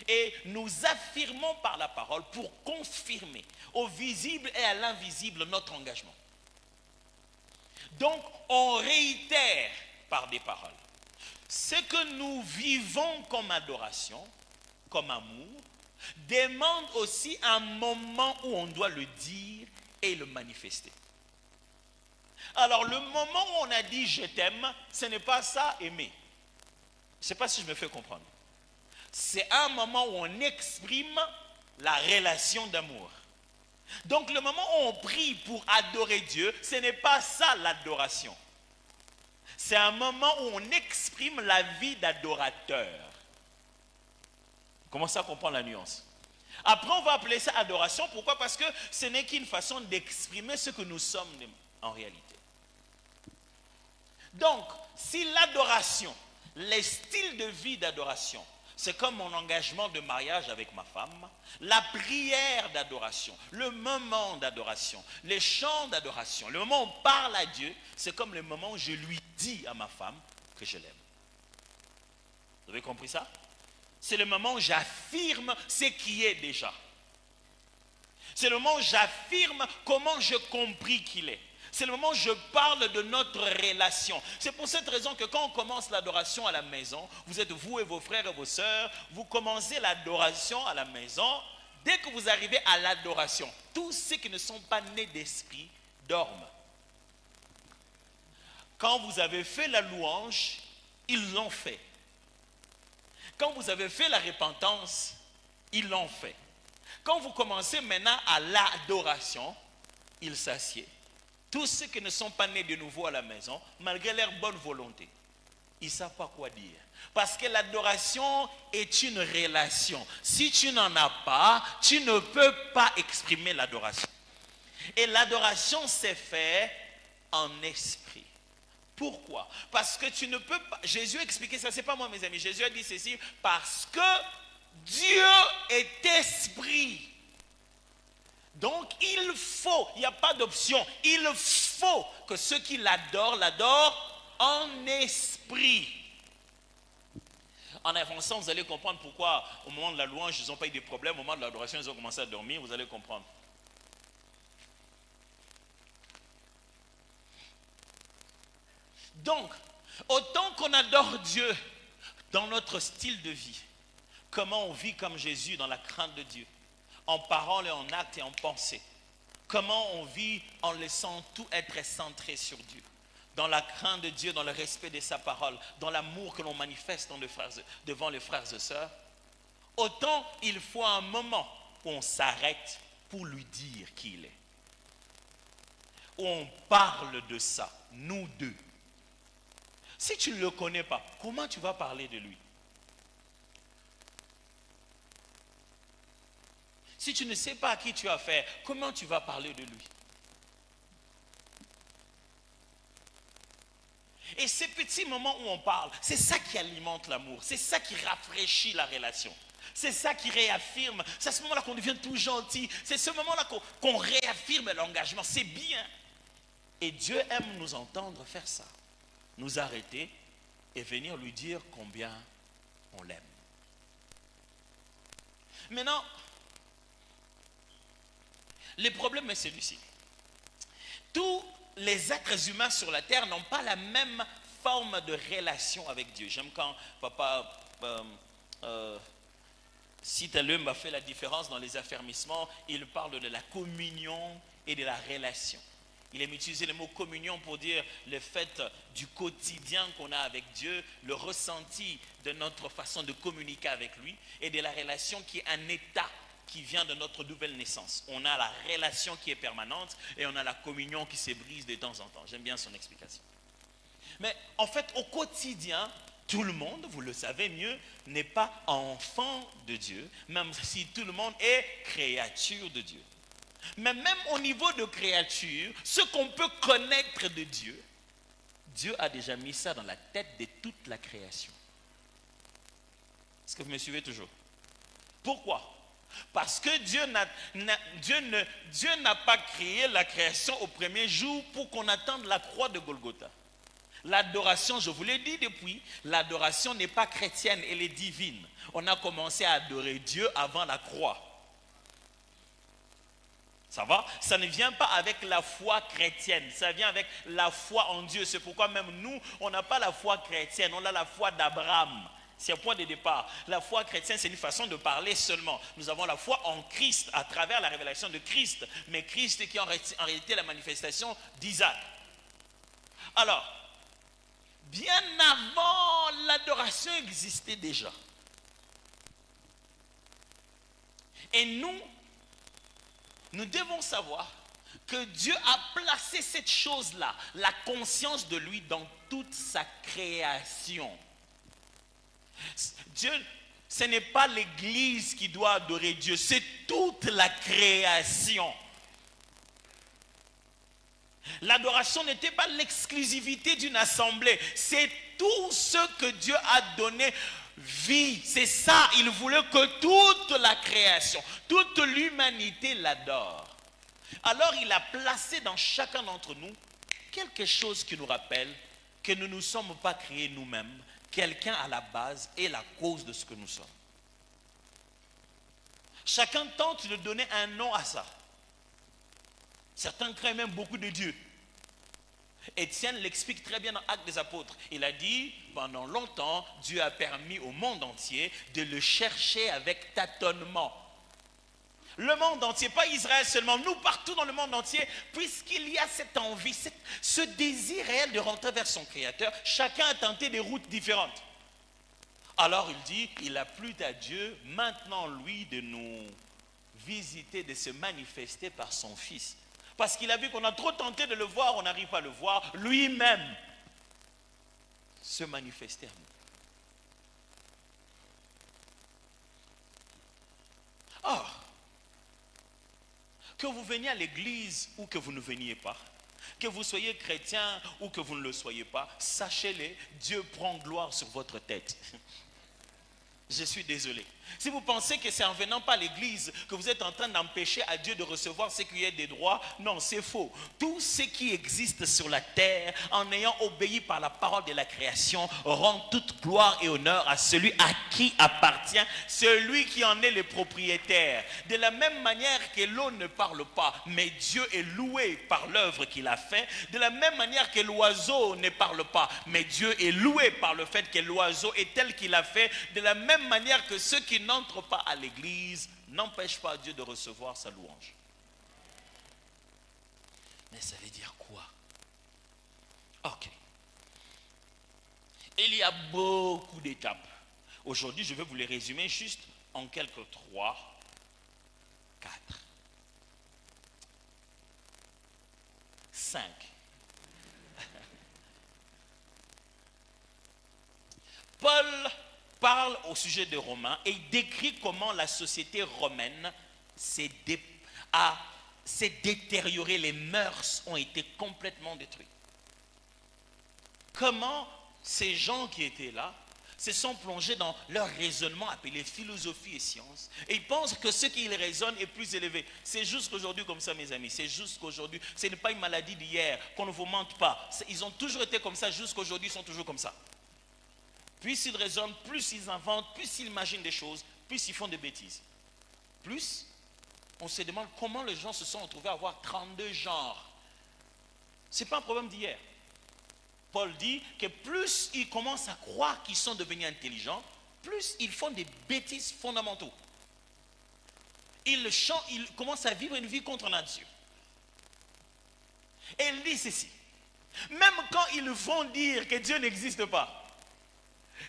Et nous affirmons par la parole pour confirmer au visible et à l'invisible notre engagement. Donc, on réitère par des paroles. Ce que nous vivons comme adoration, comme amour, demande aussi un moment où on doit le dire et le manifester. Alors, le moment où on a dit « je t'aime », ce n'est pas ça aimer. Je ne sais pas si je me fais comprendre. C'est un moment où on exprime la relation d'amour. Donc le moment où on prie pour adorer Dieu, ce n'est pas ça l'adoration. C'est un moment où on exprime la vie d'adorateur. Commencez à comprendre la nuance. Après on va appeler ça adoration. Pourquoi? Parce que ce n'est qu'une façon d'exprimer ce que nous sommes en réalité. Donc, si l'adoration, les styles de vie d'adoration, c'est comme mon engagement de mariage avec ma femme, la prière d'adoration, le moment d'adoration, les chants d'adoration, le moment où on parle à Dieu, c'est comme le moment où je lui dis à ma femme que je l'aime. Vous avez compris ça? C'est le moment où j'affirme ce qui est déjà. C'est le moment où j'affirme comment j'ai compris qu'il est. C'est le moment où je parle de notre relation. C'est pour cette raison que quand on commence l'adoration à la maison, vous êtes vous et vos frères et vos sœurs, vous commencez l'adoration à la maison. Dès que vous arrivez à l'adoration, tous ceux qui ne sont pas nés d'esprit dorment. Quand vous avez fait la louange, ils l'ont fait. Quand vous avez fait la repentance, ils l'ont fait. Quand vous commencez maintenant à l'adoration, ils s'assiedent. Tous ceux qui ne sont pas nés de nouveau à la maison, malgré leur bonne volonté, ils ne savent pas quoi dire. Parce que l'adoration est une relation. Si tu n'en as pas, tu ne peux pas exprimer l'adoration. Et l'adoration s'est faite en esprit. Pourquoi? Parce que tu ne peux pas... Jésus a expliqué ça, ce n'est pas moi mes amis. Jésus a dit ceci, parce que Dieu est esprit. Donc il faut, il n'y a pas d'option, il faut que ceux qui l'adorent en esprit. En avançant, vous allez comprendre pourquoi au moment de la louange, ils n'ont pas eu de problème, au moment de l'adoration, ils ont commencé à dormir, vous allez comprendre. Donc, autant qu'on adore Dieu dans notre style de vie, comment on vit comme Jésus dans la crainte de Dieu, en parole et en acte et en pensée. Comment on vit en laissant tout être centré sur Dieu. Dans la crainte de Dieu, dans le respect de sa parole, dans l'amour que l'on manifeste devant les frères et sœurs. Autant il faut un moment où on s'arrête pour lui dire qui il est. Où on parle de ça, nous deux. Si tu ne le connais pas, comment tu vas parler de lui? Si tu ne sais pas à qui tu as affaire, comment tu vas parler de lui? Et ces petits moments où on parle, c'est ça qui alimente l'amour, c'est ça qui rafraîchit la relation. C'est ça qui réaffirme, c'est à ce moment-là qu'on devient tout gentil, c'est ce moment-là qu'on réaffirme l'engagement, c'est bien. Et Dieu aime nous entendre faire ça, nous arrêter et venir lui dire combien on l'aime. Maintenant, le problème est celui-ci. Tous les êtres humains sur la terre n'ont pas la même forme de relation avec Dieu. J'aime quand papa Si Talum a fait la différence dans les affermissements, il parle de la communion et de la relation. Il aime utiliser le mot communion pour dire le fait du quotidien qu'on a avec Dieu, le ressenti de notre façon de communiquer avec lui et de la relation qui est un état qui vient de notre nouvelle naissance. On a la relation qui est permanente et on a la communion qui se brise de temps en temps. J'aime bien son explication. Mais en fait, au quotidien, tout le monde, vous le savez mieux, n'est pas enfant de Dieu, même si tout le monde est créature de Dieu. Mais même au niveau de créature, ce qu'on peut connaître de Dieu, Dieu a déjà mis ça dans la tête de toute la création. Est-ce que vous me suivez toujours? Pourquoi? Parce que Dieu n'a pas créé la création au premier jour pour qu'on attende la croix de Golgotha. L'adoration, je vous l'ai dit depuis, l'adoration n'est pas chrétienne, elle est divine. On a commencé à adorer Dieu avant la croix. Ça va? Ça ne vient pas avec la foi chrétienne, ça vient avec la foi en Dieu. C'est pourquoi même nous, on n'a pas la foi chrétienne, on a la foi d'Abraham. C'est un point de départ. La foi chrétienne, c'est une façon de parler seulement. Nous avons la foi en Christ, à travers la révélation de Christ. Mais Christ qui est en réalité la manifestation d'Isaac. Alors, bien avant, l'adoration existait déjà. Et nous devons savoir que Dieu a placé cette chose-là, la conscience de lui, dans toute sa création. Dieu, ce n'est pas l'Église qui doit adorer Dieu, c'est toute la création. L'adoration n'était pas l'exclusivité d'une assemblée, c'est tout ce que Dieu a donné vie. C'est ça, il voulait que toute la création, toute l'humanité l'adore. Alors il a placé dans chacun d'entre nous quelque chose qui nous rappelle que nous ne sommes pas créés nous-mêmes. Quelqu'un à la base est la cause de ce que nous sommes. Chacun tente de donner un nom à ça. Certains créent même beaucoup de dieux. Étienne l'explique très bien dans Actes des Apôtres. Il a dit, pendant longtemps, Dieu a permis au monde entier de le chercher avec tâtonnement. Le monde entier, pas Israël seulement, nous partout dans le monde entier, puisqu'il y a cette envie, ce désir réel de rentrer vers son Créateur, chacun a tenté des routes différentes. Alors il dit, il a plu à Dieu, maintenant lui, de nous visiter, de se manifester par son Fils. Parce qu'il a vu qu'on a trop tenté de le voir, on n'arrive pas à le voir, lui-même se manifester à nous. Or, que vous veniez à l'église ou que vous ne veniez pas, que vous soyez chrétien ou que vous ne le soyez pas, sachez-le, Dieu prend gloire sur votre tête. Je suis désolé. Si vous pensez que c'est en venant pas à l'église que vous êtes en train d'empêcher à Dieu de recevoir ce qui est des droits, non, c'est faux. Tout ce qui existe sur la terre, en ayant obéi par la parole de la création, rend toute gloire et honneur à celui à qui appartient, celui qui en est le propriétaire. De la même manière que l'eau ne parle pas, mais Dieu est loué par l'œuvre qu'il a fait. De la même manière que l'oiseau ne parle pas, mais Dieu est loué par le fait que l'oiseau est tel qu'il a fait. De la même manière que ceux qui n'entrent pas à l'église n'empêchent pas Dieu de recevoir sa louange. Mais ça veut dire quoi? Ok. Il y a beaucoup d'étapes. Aujourd'hui, je vais vous les résumer juste en quelques 3, 4, 5. Paul parle au sujet des Romains et il décrit comment la société romaine s'est détériorée, les mœurs ont été complètement détruites. Comment ces gens qui étaient là se sont plongés dans leur raisonnement appelé philosophie et science et ils pensent que ce qu'ils raisonnent est plus élevé. C'est juste qu'aujourd'hui comme ça mes amis, c'est juste qu'aujourd'hui, ce n'est pas une maladie d'hier, qu'on ne vous mente pas. Ils ont toujours été comme ça, jusqu'aujourd'hui ils sont toujours comme ça. Plus ils raisonnent, plus ils inventent, plus ils imaginent des choses, plus ils font des bêtises. Plus, on se demande comment les gens se sont retrouvés à avoir 32 genres. Ce n'est pas un problème d'hier. Paul dit que plus ils commencent à croire qu'ils sont devenus intelligents, plus ils font des bêtises fondamentaux. il commence à vivre une vie contre nature. Et il dit ceci. Même quand ils vont dire que Dieu n'existe pas,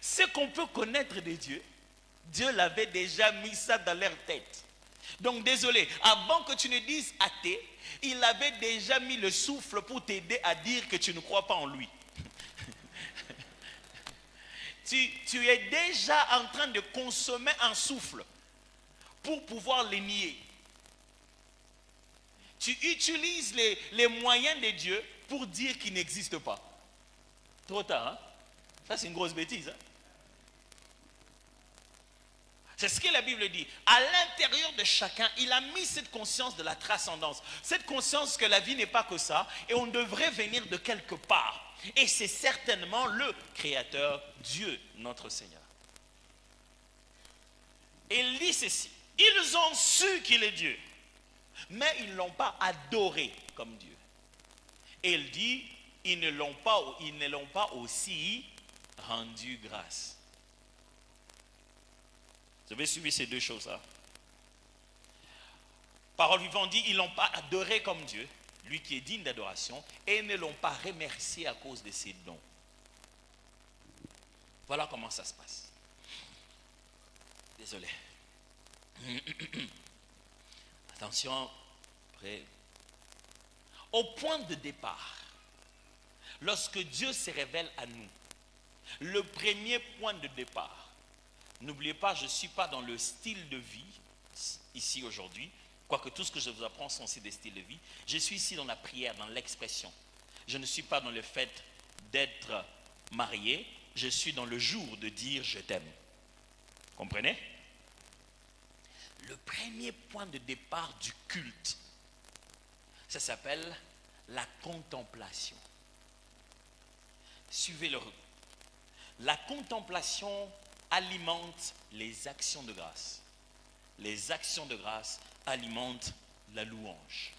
ce qu'on peut connaître de Dieu, Dieu l'avait déjà mis ça dans leur tête. Donc désolé, avant que tu ne dises athée, il avait déjà mis le souffle pour t'aider à dire que tu ne crois pas en lui. Tu es déjà en train de consommer un souffle pour pouvoir le nier. Tu utilises les moyens de Dieu pour dire qu'il n'existe pas. Trop tard, hein? Ça, c'est une grosse bêtise. Hein? C'est ce que la Bible dit. À l'intérieur de chacun, il a mis cette conscience de la transcendance. Cette conscience que la vie n'est pas que ça. Et on devrait venir de quelque part. Et c'est certainement le Créateur, Dieu, notre Seigneur. Et il dit ceci. Ils ont su qu'il est Dieu. Mais ils ne l'ont pas adoré comme Dieu. Et il dit, ils ne l'ont pas aussi rendu grâce. Vous avez suivi ces deux choses-là. Parole vivante dit, ils ne l'ont pas adoré comme Dieu, lui qui est digne d'adoration, et ne l'ont pas remercié à cause de ses dons. Voilà comment ça se passe. Désolé. Attention, prêt. Au point de départ, lorsque Dieu se révèle à nous, le premier point de départ, n'oubliez pas, je ne suis pas dans le style de vie ici aujourd'hui, quoique tout ce que je vous apprends sont aussi des styles de vie. Je suis ici dans la prière, dans l'expression. Je ne suis pas dans le fait d'être marié, je suis dans le jour de dire je t'aime. Comprenez? Le premier point de départ du culte, ça s'appelle la contemplation. Suivez le rythme. La contemplation alimente les actions de grâce. Les actions de grâce alimentent la louange.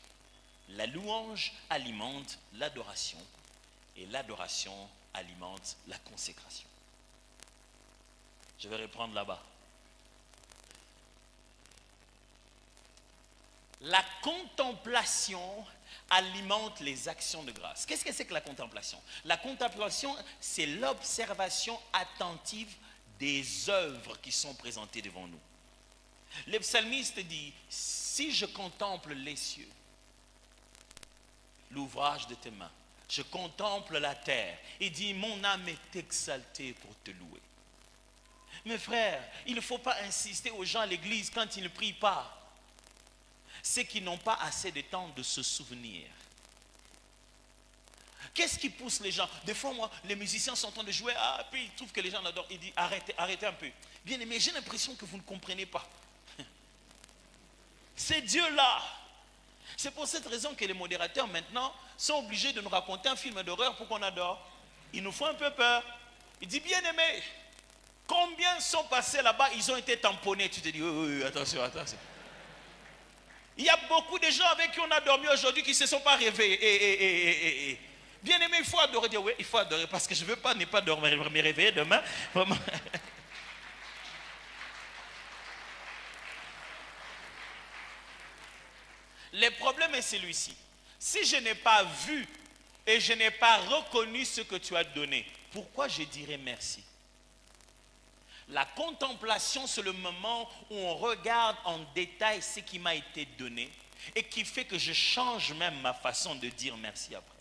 La louange alimente l'adoration. Et l'adoration alimente la consécration. Je vais reprendre là-bas. La contemplation alimente les actions de grâce. Qu'est-ce que c'est que la contemplation? La contemplation, c'est l'observation attentive des œuvres qui sont présentées devant nous. Le psalmiste dit, si je contemple les cieux, l'ouvrage de tes mains, je contemple la terre, il dit, mon âme est exaltée pour te louer. Mes frères, il ne faut pas insister aux gens à l'église quand ils ne prient pas. C'est qu'ils n'ont pas assez de temps de se souvenir. Qu'est-ce qui pousse les gens? Des fois, moi, les musiciens sont en train de jouer, puis ils trouvent que les gens adorent. Ils disent, arrêtez, arrêtez un peu. Bien aimé, j'ai l'impression que vous ne comprenez pas. C'est Dieu-là. C'est pour cette raison que les modérateurs, maintenant, sont obligés de nous raconter un film d'horreur pour qu'on adore. Ils nous font un peu peur. Il dit, bien aimé, combien sont passés là-bas, ils ont été tamponnés. Tu te dis, oui, attention, attention. Il y a beaucoup de gens avec qui on a dormi aujourd'hui qui ne se sont pas réveillés. Bien aimé, il faut adorer. Dire, oui, il faut adorer parce que je ne veux pas ne pas dormir, me réveiller demain. Vraiment. Le problème est celui-ci. Si je n'ai pas vu et je n'ai pas reconnu ce que tu as donné, pourquoi je dirais merci? La contemplation, c'est le moment où on regarde en détail ce qui m'a été donné et qui fait que je change même ma façon de dire merci après.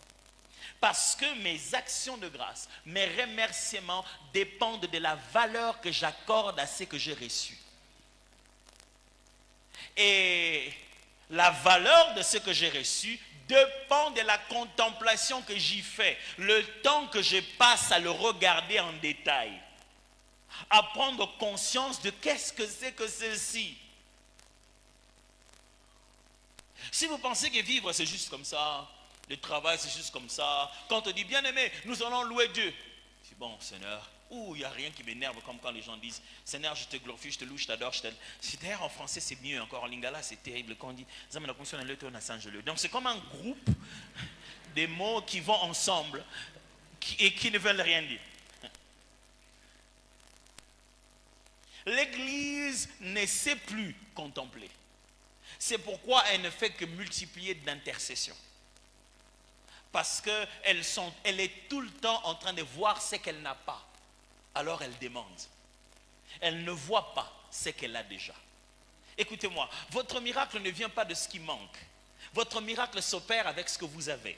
Parce que mes actions de grâce, mes remerciements dépendent de la valeur que j'accorde à ce que j'ai reçu. Et la valeur de ce que j'ai reçu dépend de la contemplation que j'y fais, le temps que je passe à le regarder en détail. À prendre conscience de qu'est-ce que c'est que ceci. Si vous pensez que vivre c'est juste comme ça, le travail c'est juste comme ça, quand on dit bien aimé, nous allons louer Dieu. Je dis bon Seigneur, il n'y a rien qui m'énerve comme quand les gens disent Seigneur je te glorifie, je te loue, je t'adore, je t'aime. D'ailleurs en français c'est mieux encore, en lingala c'est terrible quand on dit donc c'est comme un groupe de mots qui vont ensemble et qui ne veulent rien dire. L'Église ne sait plus contempler. C'est pourquoi elle ne fait que multiplier d'intercessions. Parce qu'elle est tout le temps en train de voir ce qu'elle n'a pas. Alors elle demande. Elle ne voit pas ce qu'elle a déjà. Écoutez-moi, votre miracle ne vient pas de ce qui manque. Votre miracle s'opère avec ce que vous avez.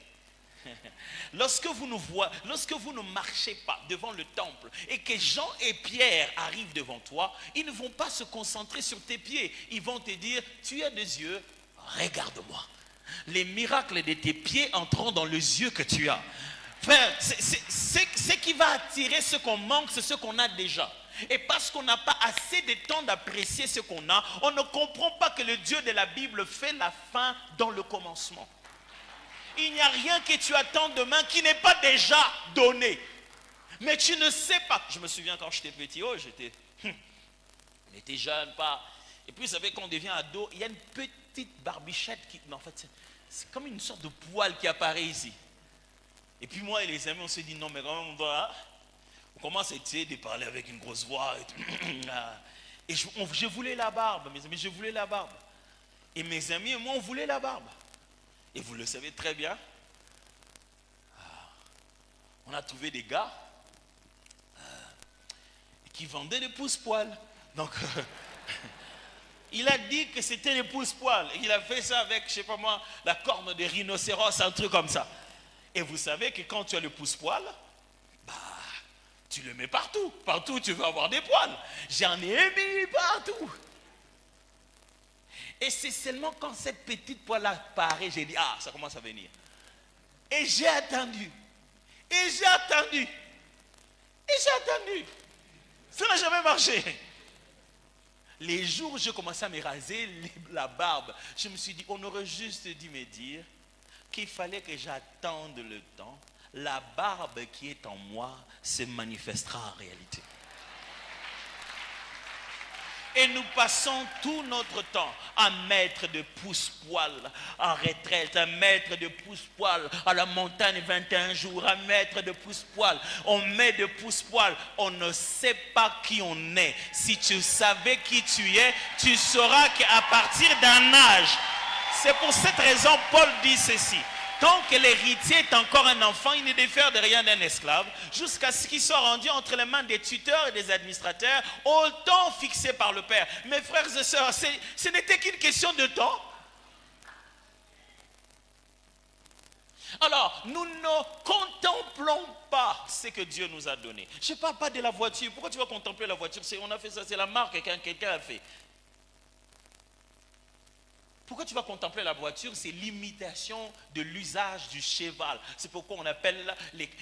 Lorsque vous ne marchez pas devant le temple et que Jean et Pierre arrivent devant toi, ils ne vont pas se concentrer sur tes pieds. Ils vont te dire, tu as des yeux, regarde-moi. Les miracles de tes pieds entreront dans les yeux que tu as. Frère, ce qui va attirer ce qu'on manque, c'est ce qu'on a déjà. Et parce qu'on n'a pas assez de temps d'apprécier ce qu'on a, on ne comprend pas que le Dieu de la Bible fait la fin dans le commencement. Il n'y a rien que tu attends demain qui n'est pas déjà donné. Mais tu ne sais pas. Je me souviens quand j'étais petit, on était jeune, pas. Et puis vous savez, quand on devient ado, il y a une petite barbichette qui. Mais en fait, c'est comme une sorte de poil qui apparaît ici. Et puis moi et les amis, on se dit non, mais quand même, on commence à essayer de parler avec une grosse voix. Et je voulais la barbe, mes amis, je voulais la barbe. Et mes amis et moi, on voulait la barbe. Et vous le savez très bien, on a trouvé des gars qui vendaient des pousse-poils. Donc, il a dit que c'était des pousse-poils. Et il a fait ça avec, je ne sais pas moi, la corne de rhinocéros, un truc comme ça. Et vous savez que quand tu as le pousse-poil, tu le mets partout. Partout où tu veux avoir des poils. J'en ai mis partout. Et c'est seulement quand cette petite poêle apparaît, j'ai dit, ça commence à venir. Et j'ai attendu. Et j'ai attendu. Et j'ai attendu. Ça n'a jamais marché. Les jours où j'ai commencé à me raser la barbe, je me suis dit, on aurait juste dû me dire qu'il fallait que j'attende le temps. La barbe qui est en moi se manifestera en réalité. Et nous passons tout notre temps à mettre de pousse-poils en retraite, à mettre de pousse-poils à la montagne 21 jours, à mettre de pousse-poils. On met de pousse-poils, on ne sait pas qui on est. Si tu savais qui tu es, tu sauras qu'à partir d'un âge, c'est pour cette raison Paul dit ceci. Tant que l'héritier est encore un enfant, il ne diffère de rien d'un esclave, jusqu'à ce qu'il soit rendu entre les mains des tuteurs et des administrateurs, au temps fixé par le Père. Mes frères et sœurs, ce n'était qu'une question de temps. Alors, nous ne contemplons pas ce que Dieu nous a donné. Je ne parle pas de la voiture. Pourquoi tu vas contempler la voiture? On a fait ça, c'est la marque que quelqu'un a fait. Pourquoi tu vas contempler la voiture? C'est l'imitation de l'usage du cheval. C'est pourquoi on appelle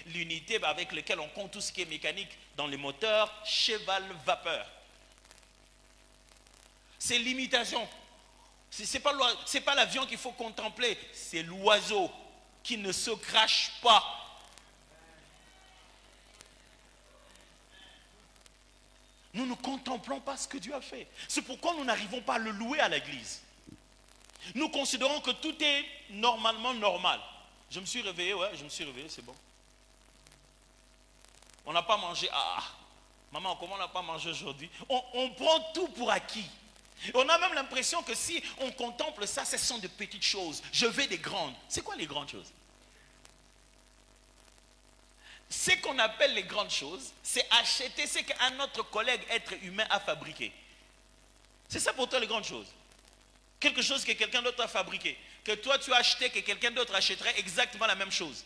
l'unité avec laquelle on compte tout ce qui est mécanique dans les moteurs, cheval-vapeur. C'est l'imitation. Ce n'est pas l'avion qu'il faut contempler, c'est l'oiseau qui ne se crache pas. Nous ne contemplons pas ce que Dieu a fait. C'est pourquoi nous n'arrivons pas à le louer à l'église. Nous considérons que tout est normalement normal. Je me suis réveillé, c'est bon. On n'a pas mangé. Maman, comment on n'a pas mangé aujourd'hui? On prend tout pour acquis. On a même l'impression que si on contemple ça, ce sont de petites choses. Je veux des grandes. C'est quoi les grandes choses? Ce qu'on appelle les grandes choses, c'est acheter ce qu'un autre collègue, être humain, a fabriqué. C'est ça pour toi les grandes choses. Quelque chose que quelqu'un d'autre a fabriqué, que toi tu as acheté, que quelqu'un d'autre achèterait exactement la même chose.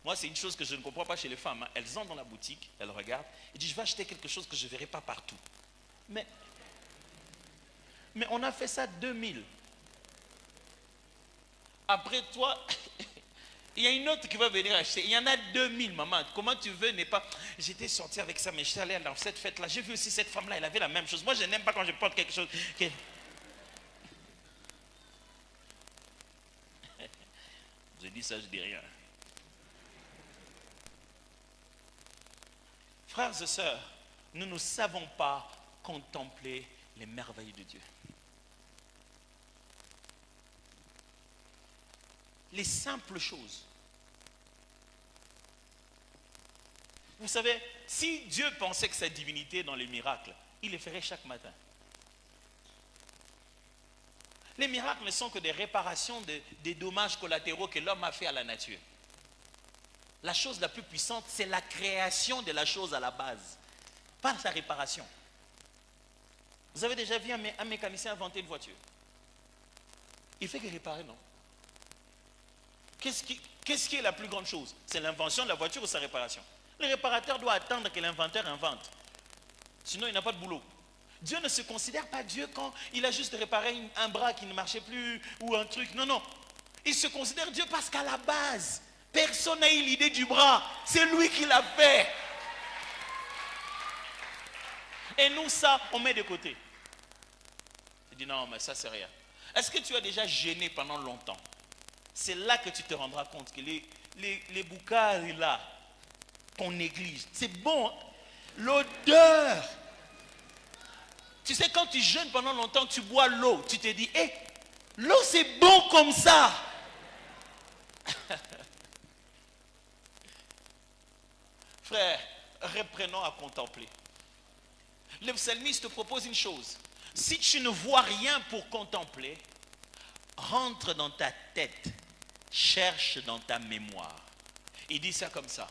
Moi, c'est une chose que je ne comprends pas chez les femmes. Elles entrent dans la boutique, elles regardent, et disent, je vais acheter quelque chose que je ne verrai pas partout. Mais on a fait ça 2000. Après toi, il y a une autre qui va venir acheter. Il y en a 2000, maman. Comment tu veux n'est pas... J'étais sorti avec ça, mais je suis allé dans cette fête-là. J'ai vu aussi cette femme-là, elle avait la même chose. Moi, je n'aime pas quand je porte quelque chose... Je dis ça, je dis rien. Frères et sœurs, nous ne savons pas contempler les merveilles de Dieu. Les simples choses. Vous savez, si Dieu pensait que sa divinité est dans les miracles, il les ferait chaque matin. Les miracles ne sont que des réparations des dommages collatéraux que l'homme a fait à la nature. La chose la plus puissante, c'est la création de la chose à la base, pas sa réparation. Vous avez déjà vu un mécanicien inventer une voiture? Il fait que réparer, non? Qu'est-ce qui est la plus grande chose? C'est l'invention de la voiture ou sa réparation? Le réparateur doit attendre que l'inventeur invente. Sinon, il n'a pas de boulot. Dieu ne se considère pas Dieu quand il a juste réparé un bras qui ne marchait plus ou un truc. Non, non. Il se considère Dieu parce qu'à la base, personne n'a eu l'idée du bras. C'est lui qui l'a fait. Et nous, ça, on met de côté. Je dis non, mais ça, c'est rien. Est-ce que tu as déjà jeûné pendant longtemps? C'est là que tu te rendras compte que les boucaries là, qu'on néglige, c'est bon. L'odeur. Tu sais, quand tu jeûnes pendant longtemps, tu bois l'eau, tu te dis, hé, l'eau c'est bon comme ça. Frère, reprenons à contempler. Le psalmiste propose une chose. Si tu ne vois rien pour contempler, rentre dans ta tête, cherche dans ta mémoire. Il dit ça comme ça.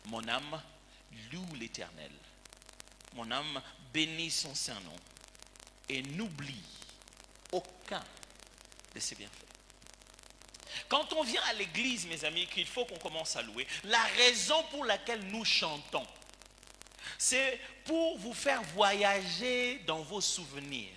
Mon âme loue l'Éternel. Mon âme bénit son saint nom et n'oublie aucun de ses bienfaits. Quand on vient à l'église, mes amis, qu'il faut qu'on commence à louer, la raison pour laquelle nous chantons, c'est pour vous faire voyager dans vos souvenirs.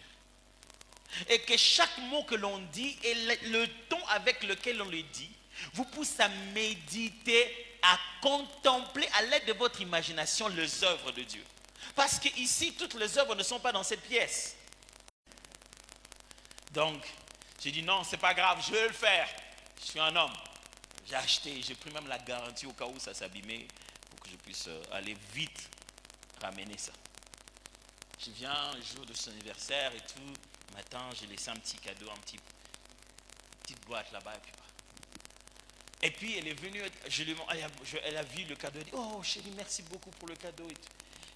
Et que chaque mot que l'on dit et le ton avec lequel on le dit vous pousse à méditer, à contempler à l'aide de votre imagination les œuvres de Dieu. Parce qu'ici, toutes les œuvres ne sont pas dans cette pièce. Donc, j'ai dit non, c'est pas grave, je vais le faire. Je suis un homme. J'ai acheté, j'ai pris même la garantie au cas où ça s'abîmait pour que je puisse aller vite ramener ça. Je viens le jour de son anniversaire et tout. Matin, j'ai laissé un petit cadeau, petite boîte là-bas. Et puis elle est venue, elle a vu le cadeau, elle a dit, oh chérie, merci beaucoup pour le cadeau. Et tout.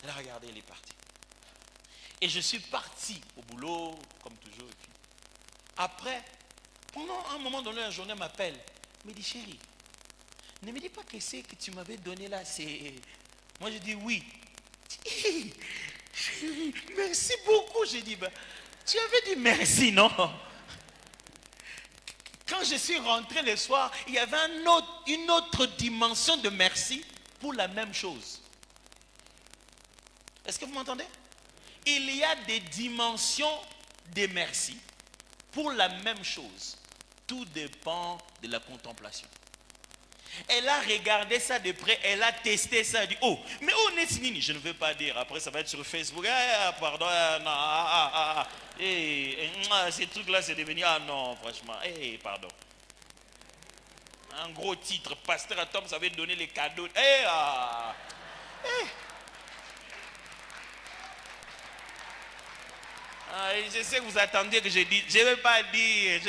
Elle a regardé, elle est partie. Et je suis parti au boulot, comme toujours. Et puis, après, pendant un moment donné, la journée m'appelle, me dit, chérie, ne me dis pas que c'est que tu m'avais donné là, c'est... Moi je dis oui. Hey, chérie, merci beaucoup. J'ai dit, ben, tu avais dit merci, non? Quand je suis rentré le soir, il y avait une autre dimension de merci pour la même chose. Est-ce que vous m'entendez? Il y a des dimensions de merci pour la même chose. Tout dépend de la contemplation. Elle a regardé ça de près, elle a testé ça, elle dit, oh, mais on est nini, je ne veux pas dire, après ça va être sur Facebook, pardon, non, ces trucs-là, c'est devenu, ah non, franchement, pardon. Un gros titre, Pasteur Atom, ça avait donné les cadeaux, je sais que vous attendiez que je dise, je ne vais pas dire,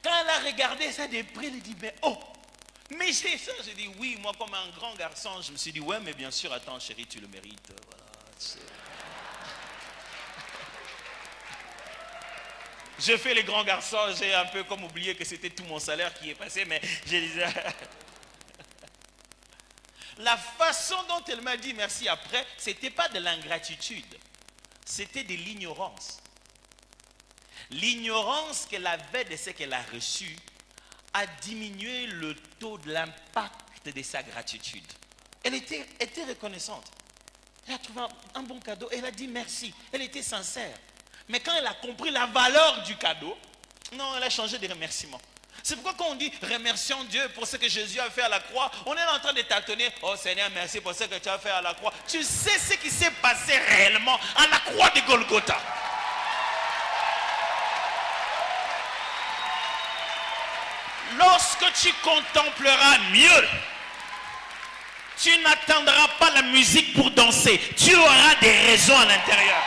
Quand elle a regardé ça de près, elle dit, mais oh, mais c'est ça. J'ai dit, oui, moi comme un grand garçon, je me suis dit, ouais, mais bien sûr, attends chérie, tu le mérites. Voilà, tu sais. Je fais les grands garçons, j'ai un peu comme oublié que c'était tout mon salaire qui est passé, mais je disais... La façon dont elle m'a dit merci après, ce n'était pas de l'ingratitude, c'était de l'ignorance. L'ignorance qu'elle avait de ce qu'elle a reçu a diminué le taux de l'impact de sa gratitude. Elle était reconnaissante. Elle a trouvé un bon cadeau. Elle a dit merci. Elle était sincère. Mais quand elle a compris la valeur du cadeau, non, elle a changé de remerciement. C'est pourquoi quand on dit remercions Dieu pour ce que Jésus a fait à la croix, on est en train de tâtonner. Oh Seigneur, merci pour ce que tu as fait à la croix. Tu sais ce qui s'est passé réellement à la croix de Golgotha. Lorsque tu contempleras mieux, tu n'attendras pas la musique pour danser. Tu auras des raisons à l'intérieur.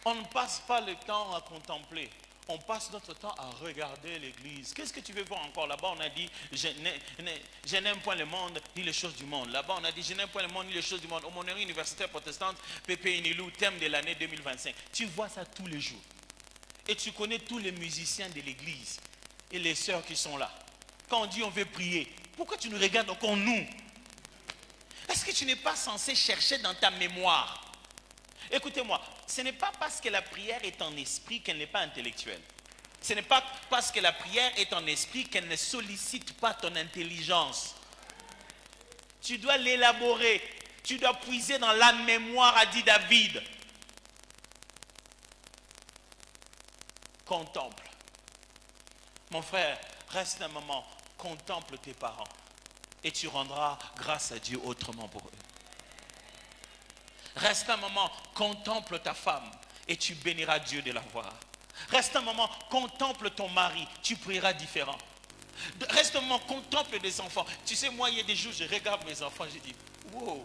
On ne passe pas le temps à contempler. On passe notre temps à regarder l'église. Qu'est-ce que tu veux voir encore? Là-bas, on a dit, je n'aime point le monde ni les choses du monde. Là-bas, on a dit, je n'aime point le monde ni les choses du monde. Aumônerie universitaire protestante, Pépé Inilou, thème de l'année 2025. Tu vois ça tous les jours. Et tu connais tous les musiciens de l'église et les sœurs qui sont là. Quand on dit on veut prier, pourquoi tu nous regardes encore nous? Est-ce que tu n'es pas censé chercher dans ta mémoire? Écoutez-moi, ce n'est pas parce que la prière est en esprit qu'elle n'est pas intellectuelle. Ce n'est pas parce que la prière est en esprit qu'elle ne sollicite pas ton intelligence. Tu dois l'élaborer. Tu dois puiser dans la mémoire, a dit David. Contemple. Mon frère, reste un moment. Contemple tes parents. Et tu rendras grâce à Dieu autrement pour eux. Reste un moment, contemple ta femme et tu béniras Dieu de la voir. Reste un moment, contemple ton mari, tu prieras différent. Reste un moment, contemple des enfants. Tu sais, moi, il y a des jours, je regarde mes enfants, je dis, wow.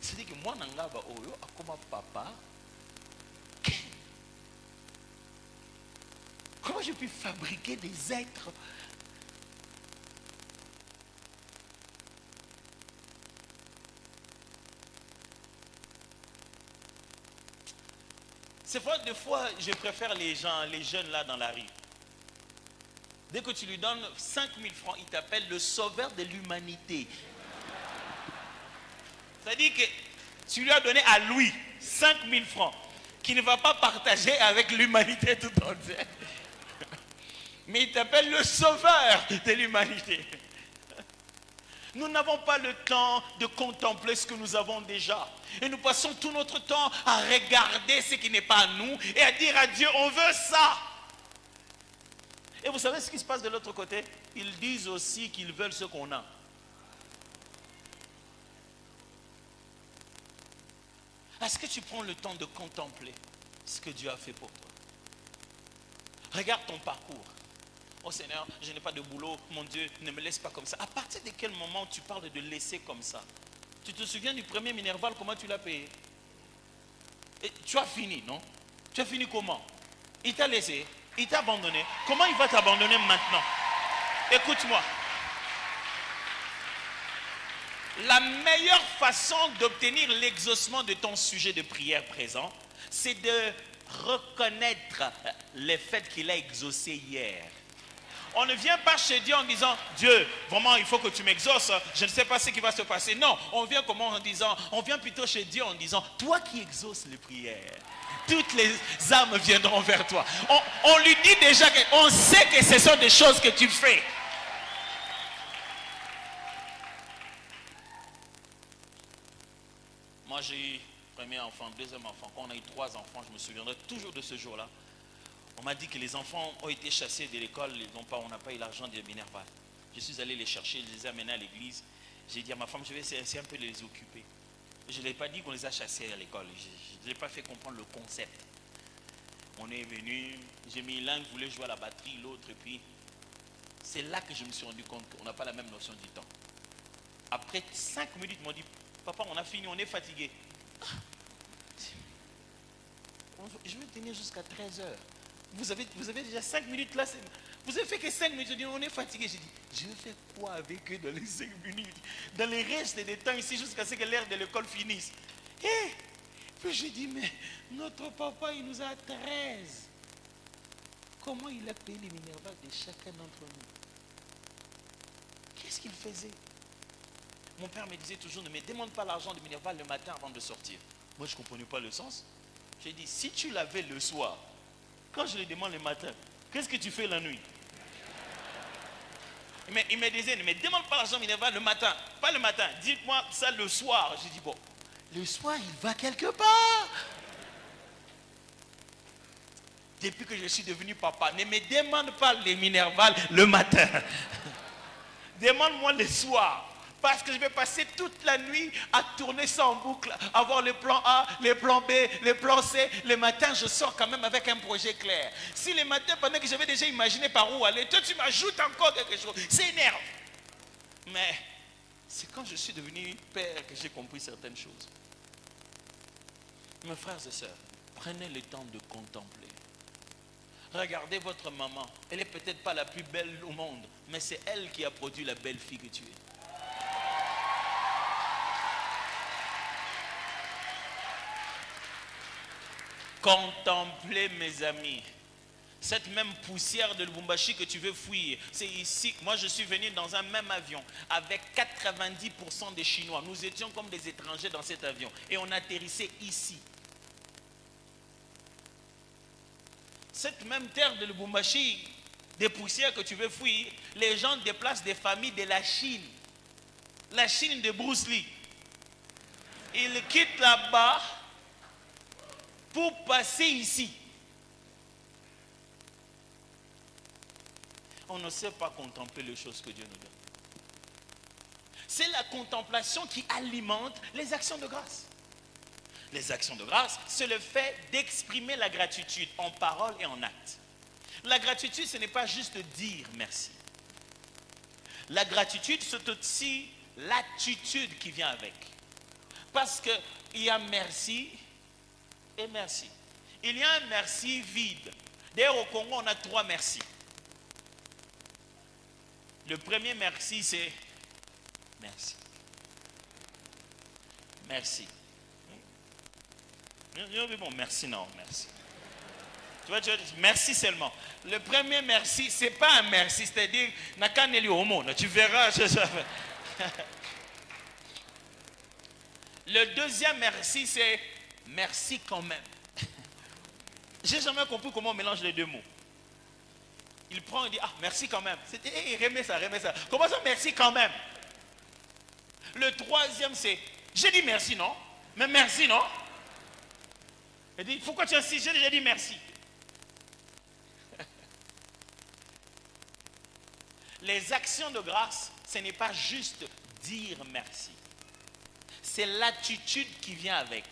C'est-à-dire que moi, Nangaba Oyo, comme papa, comment je peux fabriquer des êtres? C'est vrai, des fois, je préfère les gens, les jeunes là dans la rue. Dès que tu lui donnes 5000 francs, il t'appelle le sauveur de l'humanité. C'est-à-dire que tu lui as donné à lui 5000 francs, qui ne va pas partager avec l'humanité tout entière. Mais il t'appelle le sauveur de l'humanité. Nous n'avons pas le temps de contempler ce que nous avons déjà. Et nous passons tout notre temps à regarder ce qui n'est pas à nous et à dire à Dieu, on veut ça. Et vous savez ce qui se passe de l'autre côté? Ils disent aussi qu'ils veulent ce qu'on a. Est-ce que tu prends le temps de contempler ce que Dieu a fait pour toi? Regarde ton parcours. Oh Seigneur, je n'ai pas de boulot, mon Dieu, ne me laisse pas comme ça. À partir de quel moment tu parles de laisser comme ça? Tu te souviens du premier Minerval, comment tu l'as payé? Et tu as fini, non? Tu as fini comment? Il t'a laissé, il t'a abandonné. Comment il va t'abandonner maintenant? Écoute-moi. La meilleure façon d'obtenir l'exaucement de ton sujet de prière présent, c'est de reconnaître le fait qu'il a exaucé hier. On ne vient pas chez Dieu en disant, Dieu, vraiment il faut que tu m'exauces, je ne sais pas ce qui va se passer. Non, on vient comment en disant, on vient plutôt chez Dieu en disant, toi qui exauces les prières, toutes les âmes viendront vers toi. On lui dit déjà qu'on sait que ce sont des choses que tu fais. Moi j'ai eu premier enfant, deuxième enfant, quand on a eu 3 enfants, je me souviendrai toujours de ce jour-là. On m'a dit que les enfants ont été chassés de l'école, on n'a pas eu l'argent de Minerval. Je suis allé les chercher, je les ai amenés à l'église. J'ai dit à ma femme, je vais essayer un peu de les occuper. Je ne l'ai pas dit qu'on les a chassés à l'école, je ne l'ai pas fait comprendre le concept. On est venu, j'ai mis l'un qui voulait jouer à la batterie, l'autre, et puis c'est là que je me suis rendu compte qu'on n'a pas la même notion du temps. Après 5 minutes, ils m'ont dit, papa, on a fini, on est fatigué. Je vais tenir jusqu'à 13 heures. Vous avez déjà 5 minutes là, vous avez fait que 5 minutes, je dis on est fatigué. J'ai dit, je vais faire quoi avec eux dans les 5 minutes? Dans les restes des temps ici jusqu'à ce que l'heure de l'école finisse. Et puis j'ai dit, mais notre papa il nous a 13. Comment il a payé les Minerval de chacun d'entre nous? Qu'est-ce qu'il faisait? Mon père me disait toujours, ne me demande pas l'argent de Minerval le matin avant de sortir. Moi je ne comprenais pas le sens. J'ai dit, si tu l'avais le soir, quand je le demande le matin, qu'est-ce que tu fais la nuit? Mais il me disait, ne me demande pas l'argent Minerval le matin. Pas le matin, dites-moi ça le soir. J'ai dit, bon, le soir, il va quelque part. Depuis que je suis devenu papa, ne me demande pas les Minerval le matin. Demande-moi le soir. Parce que je vais passer toute la nuit à tourner ça en boucle, avoir les plans A, les plans B, les plans C. Le matin, je sors quand même avec un projet clair. Si le matin, pendant que j'avais déjà imaginé par où aller, toi tu m'ajoutes encore quelque chose, c'est énerve. Mais c'est quand je suis devenu père que j'ai compris certaines choses. Mes frères et sœurs, Prenez le temps de contempler. Regardez votre maman. Elle n'est peut-être pas la plus belle au monde, mais c'est elle qui a produit la belle fille que tu es. Contemplez, mes amis. Cette même poussière de Lubumbashi que tu veux fuir, c'est ici. Moi, je suis venu dans un même avion avec 90% des Chinois. Nous étions comme des étrangers dans cet avion et on atterrissait ici. Cette même terre de Lubumbashi, des poussières que tu veux fuir, les gens déplacent des familles de la Chine de Bruce Lee. Ils quittent là-bas pour passer ici. On ne sait pas contempler les choses que Dieu nous donne. C'est la contemplation qui alimente les actions de grâce. Les actions de grâce, c'est le fait d'exprimer la gratitude en parole et en acte. La gratitude, ce n'est pas juste dire merci. La gratitude, c'est aussi l'attitude qui vient avec. Parce qu'il y a merci et merci. Il y a un merci vide. D'ailleurs, au Congo, on a 3 merci. Le premier merci, c'est merci. Merci. Bon, merci, non, merci. Tu vois, merci seulement. Le premier merci, ce n'est pas un merci, c'est-à-dire, tu verras. Le deuxième merci, c'est merci quand même. J'ai jamais compris comment on mélange les deux mots. Il prend et dit, ah, merci quand même. Il remet ça. Comment ça, merci quand même? Le troisième, c'est, j'ai dit merci, non? Mais merci, non? Il dit, pourquoi tu insistes? J'ai dit merci. Les actions de grâce, ce n'est pas juste dire merci. C'est l'attitude qui vient avec.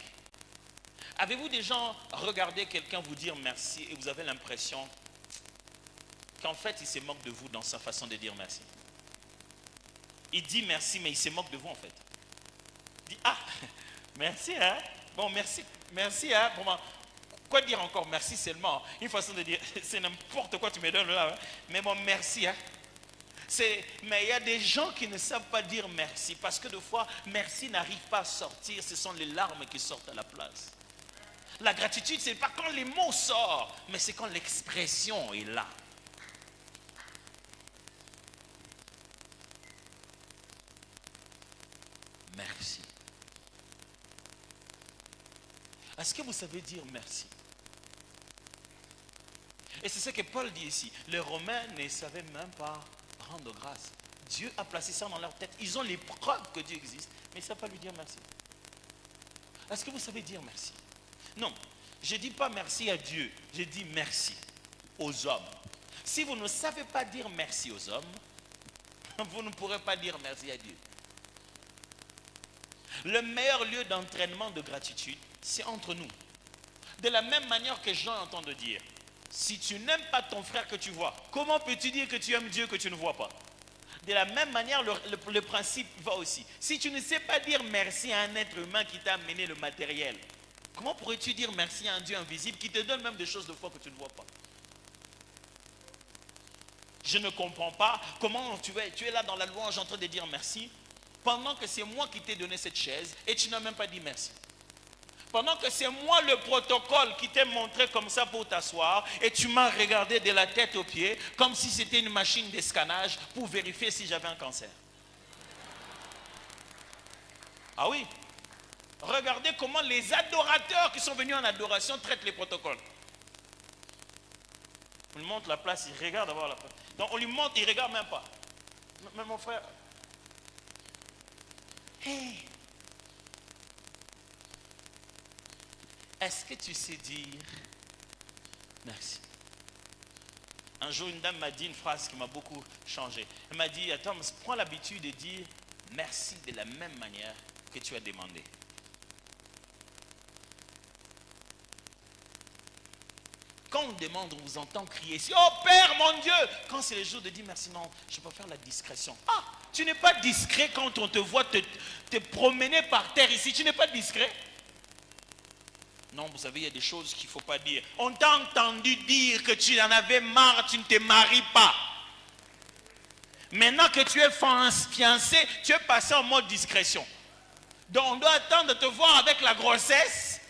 Avez-vous déjà regardé quelqu'un vous dire merci et vous avez l'impression qu'en fait, il se moque de vous dans sa façon de dire merci? Il dit merci, mais il se moque de vous en fait. Il dit, ah, merci, hein? Bon, merci, hein? Bon, quoi dire encore? Merci seulement. Une façon de dire, c'est n'importe quoi tu me donnes là. Hein? Mais bon, merci, hein? Mais il y a des gens qui ne savent pas dire merci, parce que des fois, merci n'arrive pas à sortir, ce sont les larmes qui sortent à la place. La gratitude, ce n'est pas quand les mots sortent, mais c'est quand l'expression est là. Merci. Est-ce que vous savez dire merci? Et c'est ce que Paul dit ici. Les Romains ne savaient même pas rendre grâce. Dieu a placé ça dans leur tête. Ils ont les preuves que Dieu existe, mais ils ne savent pas lui dire merci. Est-ce que vous savez dire merci? Non, je ne dis pas merci à Dieu, je dis merci aux hommes. Si vous ne savez pas dire merci aux hommes, vous ne pourrez pas dire merci à Dieu. Le meilleur lieu d'entraînement de gratitude, c'est entre nous. De la même manière que Jean entend de dire, si tu n'aimes pas ton frère que tu vois, comment peux-tu dire que tu aimes Dieu que tu ne vois pas? De la même manière, le principe va aussi. Si tu ne sais pas dire merci à un être humain qui t'a amené le matériel, comment pourrais-tu dire merci à un Dieu invisible qui te donne même des choses de foi que tu ne vois pas? Je ne comprends pas comment tu es là dans la louange en train de dire merci, pendant que c'est moi qui t'ai donné cette chaise et tu n'as même pas dit merci. Pendant que c'est moi le protocole qui t'ai montré comme ça pour t'asseoir et tu m'as regardé de la tête aux pieds comme si c'était une machine de scannage pour vérifier si j'avais un cancer. Ah oui. Regardez comment les adorateurs qui sont venus en adoration traitent les protocoles. On lui montre la place, il regarde d'abord la place. Donc on lui montre, il ne regarde même pas. Mais mon frère, hey, est-ce que tu sais dire merci? Un jour, une dame m'a dit une phrase qui m'a beaucoup changé. Elle m'a dit, attends, prends l'habitude de dire merci de la même manière que tu as demandé. Quand on demande, on vous entend crier, oh Père, mon Dieu! Quand c'est le jour de dire merci, non, je peux faire la discrétion. Ah, tu n'es pas discret quand on te voit te promener par terre ici, tu n'es pas discret. Non, vous savez, il y a des choses qu'il ne faut pas dire. On t'a entendu dire que tu en avais marre, tu ne te maries pas. Maintenant que tu es fiancé, tu es passé en mode discrétion. Donc on doit attendre de te voir avec la grossesse.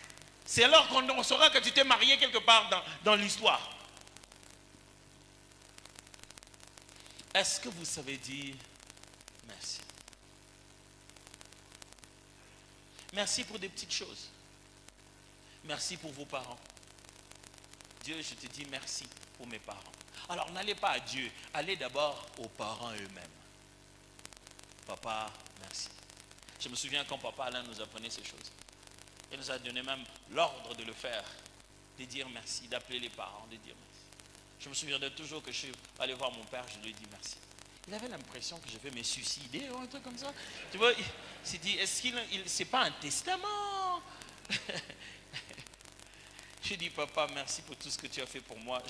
C'est alors qu'on saura que tu t'es marié quelque part dans l'histoire. Est-ce que vous savez dire merci? Merci pour des petites choses. Merci pour vos parents. Dieu, je te dis merci pour mes parents. Alors n'allez pas à Dieu, allez d'abord aux parents eux-mêmes. Papa, merci. Je me souviens quand papa Alain nous apprenait ces choses. Il nous a donné même l'ordre de le faire, de dire merci, d'appeler les parents, de dire merci. Je me souviendrai toujours que je suis allé voir mon père, je lui ai dit merci. Il avait l'impression que je vais me suicider ou un truc comme ça. Tu vois, il s'est dit, est-ce qu'il c'est pas un testament? J'ai dit, papa, merci pour tout ce que tu as fait pour moi.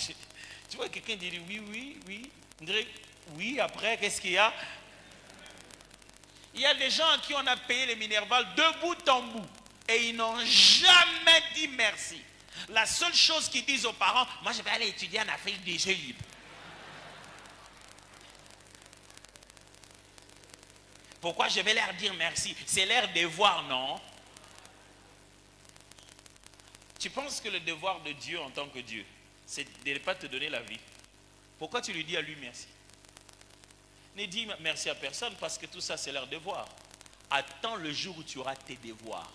Tu vois, quelqu'un dit oui, oui, oui. Oui, après, qu'est-ce qu'il y a? Il y a des gens à qui on a payé les Minerval de bout en bout. Et ils n'ont jamais dit merci. La seule chose qu'ils disent aux parents, moi je vais aller étudier en Afrique des jeux libres. Pourquoi je vais leur dire merci? C'est leur devoir, non? Tu penses que le devoir de Dieu en tant que Dieu, c'est de ne pas te donner la vie? Pourquoi tu lui dis à lui merci? Ne dis merci à personne parce que tout ça c'est leur devoir. Attends le jour où tu auras tes devoirs.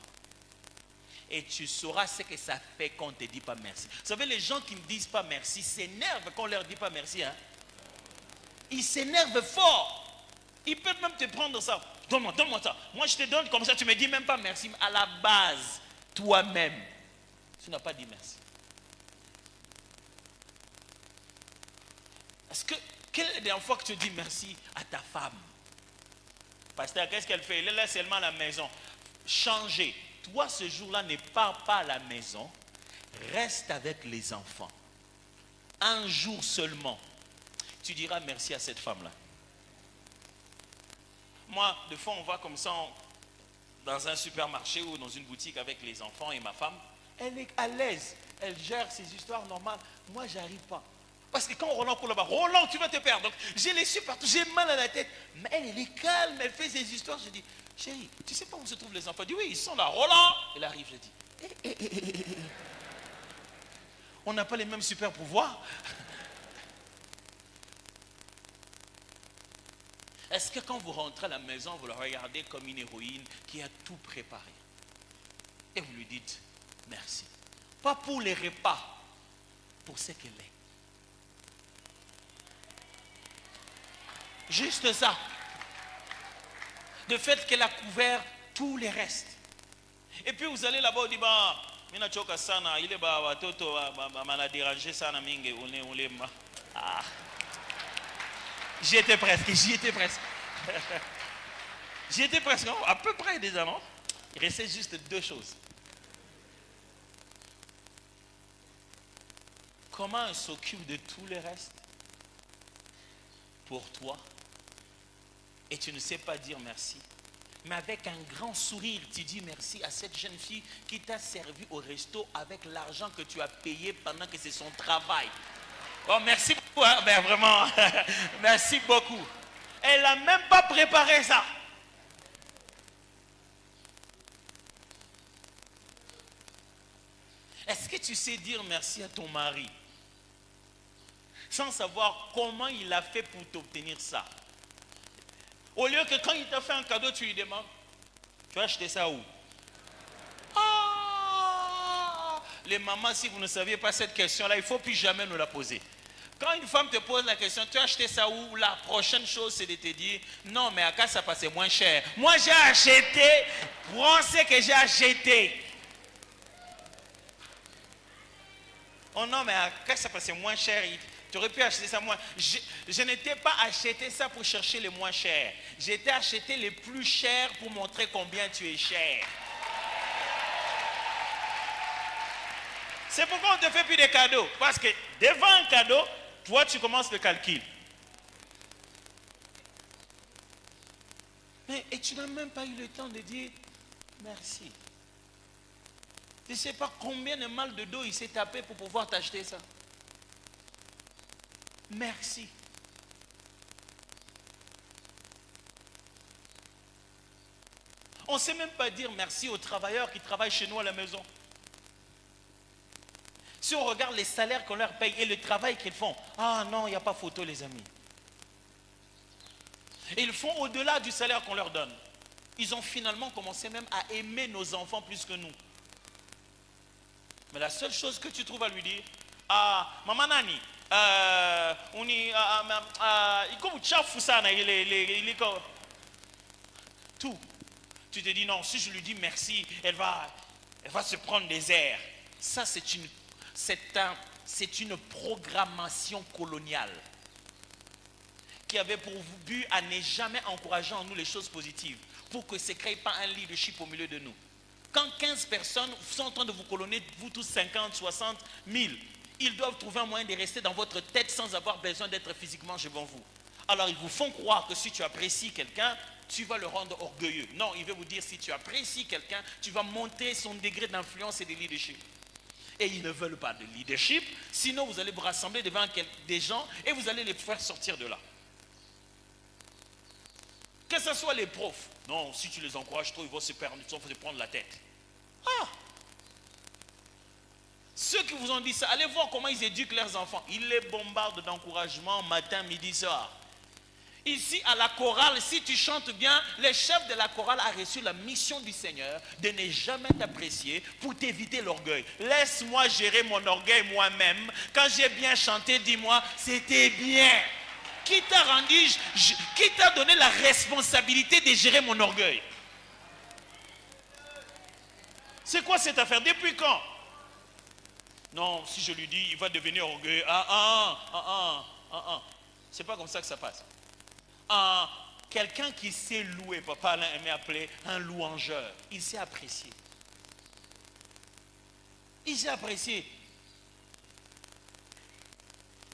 Et tu sauras ce que ça fait quand on ne te dit pas merci. Vous savez, les gens qui ne disent pas merci s'énervent quand on ne leur dit pas merci. Hein? Ils s'énervent fort. Ils peuvent même te prendre ça. Donne-moi ça. Moi je te donne comme ça, tu ne me dis même pas merci. À la base, toi-même, tu n'as pas dit merci. Est-ce que, quelle est la dernière fois que tu dis merci à ta femme? Pasteur, qu'est-ce qu'elle fait? Elle est là seulement à la maison. Changez. Toi, ce jour-là, ne pars pas à la maison. Reste avec les enfants. Un jour seulement. Tu diras merci à cette femme-là. Moi, des fois, on va comme ça dans un supermarché ou dans une boutique avec les enfants et ma femme. Elle est à l'aise. Elle gère ses histoires normales. Moi, je n'arrive pas. Parce que quand Roland court là-bas, Roland, tu vas te perdre. Donc, je les suis partout, j'ai mal à la tête. Mais elle est calme, elle fait ses histoires. Je dis, chérie, tu sais pas où se trouvent les enfants? Elle dit, oui, ils sont là. Roland, elle arrive, je dis, on n'a pas les mêmes super pouvoirs. Est-ce que quand vous rentrez à la maison, vous la regardez comme une héroïne qui a tout préparé? Et vous lui dites, merci. Pas pour les repas, pour ce qu'elle est. Juste ça. Le fait qu'elle a couvert tous les restes. Et puis vous allez là-bas, vous dites, bah, mina choka sana, il est bah, toto, m'a dérangé sana mingi, on est, ah. J'y étais presque. J'y étais presque, à peu près déjà, non? Il restait juste deux choses. Comment elle s'occupe de tout le reste pour toi? Et tu ne sais pas dire merci. Mais avec un grand sourire, tu dis merci à cette jeune fille qui t'a servi au resto avec l'argent que tu as payé pendant que c'est son travail. Oh, merci beaucoup, hein? Ben, vraiment, merci beaucoup. Elle n'a même pas préparé ça. Est-ce que tu sais dire merci à ton mari sans savoir comment il a fait pour t'obtenir ça? Au lieu que quand il t'a fait un cadeau, tu lui demandes, tu as acheté ça où? Ah! Les mamans, si vous ne saviez pas cette question-là, il ne faut plus jamais nous la poser. Quand une femme te pose la question, tu as acheté ça où? La prochaine chose, c'est de te dire, non, mais à cas ça passait moins cher. Moi, j'ai acheté, prends ce que j'ai acheté. Oh non, mais à cas ça passait moins cher. Tu aurais pu acheter ça moins. Je n'étais pas acheté ça pour chercher les moins chers. J'étais acheté les plus chers pour montrer combien tu es cher. C'est pourquoi on ne te fait plus de cadeaux. Parce que devant un cadeau, toi tu commences le calcul. Et tu n'as même pas eu le temps de dire merci. Tu ne sais pas combien de mal de dos il s'est tapé pour pouvoir t'acheter ça. Merci. On ne sait même pas dire merci aux travailleurs qui travaillent chez nous à la maison. Si on regarde les salaires qu'on leur paye et le travail qu'ils font, ah non, il n'y a pas photo les amis. Ils font au-delà du salaire qu'on leur donne. Ils ont finalement commencé même à aimer nos enfants plus que nous. Mais la seule chose que tu trouves à lui dire, ah, maman Nani, tout. Tu te dis non, si je lui dis merci, elle va se prendre des airs. Ça, c'est une programmation coloniale qui avait pour but à ne jamais encourager en nous les choses positives pour que se crée pas un leadership au milieu de nous. Quand 15 personnes sont en train de vous colonner, vous tous 50, 60, 1000, ils doivent trouver un moyen de rester dans votre tête sans avoir besoin d'être physiquement devant vous. Alors ils vous font croire que si tu apprécies quelqu'un, tu vas le rendre orgueilleux. Non, il veut vous dire si tu apprécies quelqu'un, tu vas monter son degré d'influence et de leadership. Et ils ne veulent pas de leadership, sinon vous allez vous rassembler devant des gens et vous allez les faire sortir de là. Que ce soit les profs. Non, si tu les encourages trop, ils vont se prendre la tête. Ah! Ceux qui vous ont dit ça, allez voir comment ils éduquent leurs enfants. Ils les bombardent d'encouragement matin, midi, soir. Ici, à la chorale, si tu chantes bien, le chef de la chorale a reçu la mission du Seigneur de ne jamais t'apprécier pour t'éviter l'orgueil. Laisse-moi gérer mon orgueil moi-même. Quand j'ai bien chanté, dis-moi, c'était bien. Qui t'a rendu, qui t'a donné la responsabilité de gérer mon orgueil? C'est quoi cette affaire? Depuis quand? Non, si je lui dis, il va devenir orgueilleux. C'est pas comme ça que ça passe. Quelqu'un qui sait louer, papa Alain aimait appeler un louangeur, il sait apprécier. Il sait apprécier.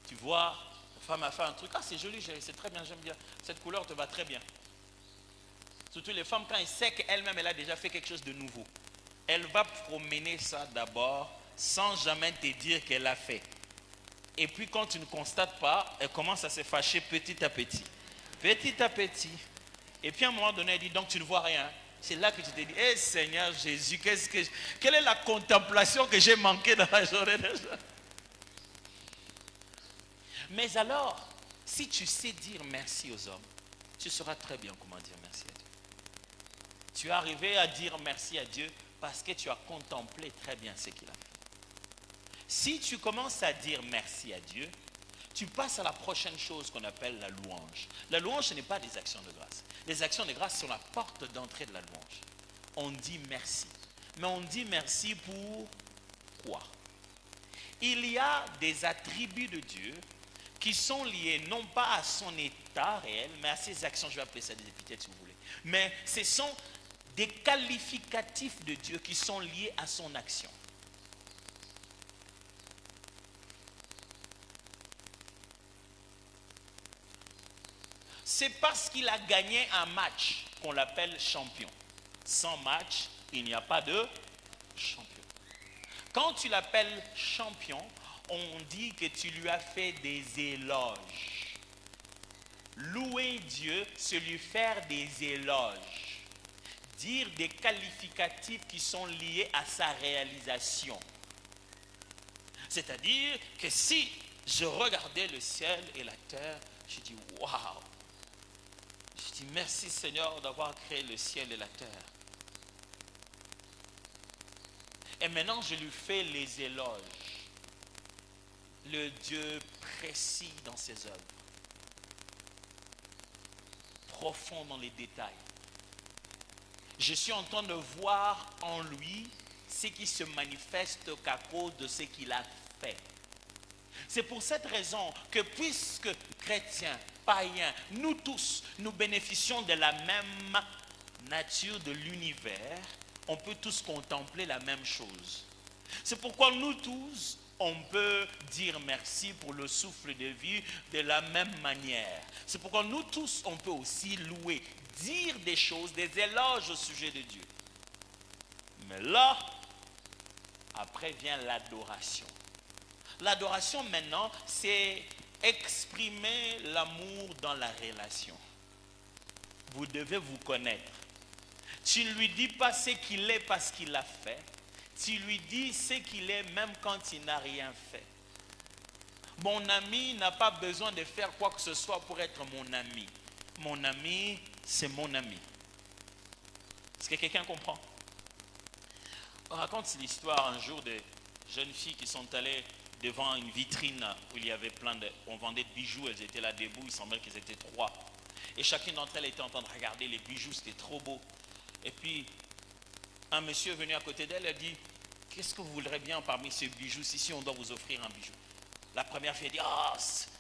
Tu vois, la femme a fait un truc, ah c'est joli, c'est très bien, j'aime bien. Cette couleur te va très bien. Surtout les femmes, quand elles savent qu'elle-même, elle a déjà fait quelque chose de nouveau. Elle va promener ça d'abord, sans jamais te dire qu'elle l'a fait. Et puis quand tu ne constates pas, elle commence à se fâcher petit à petit. Petit à petit. Et puis à un moment donné, elle dit, donc tu ne vois rien. C'est là que tu te dis, hé Seigneur Jésus, quelle est la contemplation que j'ai manquée dans la journée déjà? Mais alors, si tu sais dire merci aux hommes, tu sauras très bien comment dire merci à Dieu. Tu es arrivé à dire merci à Dieu parce que tu as contemplé très bien ce qu'il a fait. Si tu commences à dire merci à Dieu, tu passes à la prochaine chose qu'on appelle la louange. La louange, ce n'est pas des actions de grâce. Les actions de grâce sont la porte d'entrée de la louange. On dit merci. Mais on dit merci pour quoi? Il y a des attributs de Dieu qui sont liés non pas à son état réel, mais à ses actions. Je vais appeler ça des épithètes si vous voulez. Mais ce sont des qualificatifs de Dieu qui sont liés à son action. C'est parce qu'il a gagné un match qu'on l'appelle champion. Sans match, il n'y a pas de champion. Quand tu l'appelles champion, on dit que tu lui as fait des éloges. Louer Dieu, c'est lui faire des éloges. Dire des qualificatifs qui sont liés à sa réalisation. C'est-à-dire que si je regardais le ciel et la terre, je dis waouh! Je dis merci Seigneur d'avoir créé le ciel et la terre. Et maintenant je lui fais les éloges. Le Dieu précis dans ses œuvres. Profond dans les détails. Je suis en train de voir en lui ce qui se manifeste qu'à cause de ce qu'il a fait. C'est pour cette raison que puisque chrétiens, païens, nous tous, nous bénéficions de la même nature de l'univers, on peut tous contempler la même chose. C'est pourquoi nous tous, on peut dire merci pour le souffle de vie de la même manière. C'est pourquoi nous tous, on peut aussi louer, dire des choses, des éloges au sujet de Dieu. Mais là, Après vient l'adoration. L'adoration maintenant, c'est exprimer l'amour dans la relation. Vous devez vous connaître. Tu ne lui dis pas ce qu'il est parce qu'il l'a fait. Tu lui dis ce qu'il est même quand il n'a rien fait. Mon ami n'a pas besoin de faire quoi que ce soit pour être mon ami. Mon ami, c'est mon ami. Est-ce que quelqu'un comprend? On raconte l'histoire un jour de jeunes filles qui sont allées devant une vitrine où il y avait on vendait de bijoux, elles étaient là debout, il semblait qu'elles étaient 3. Et chacune d'entre elles était en train de regarder les bijoux, c'était trop beau. Et puis, un monsieur est venu à côté d'elle, elle a dit, qu'est-ce que vous voudrez bien parmi ces bijoux, si on doit vous offrir un bijou? La première fille a dit, ah,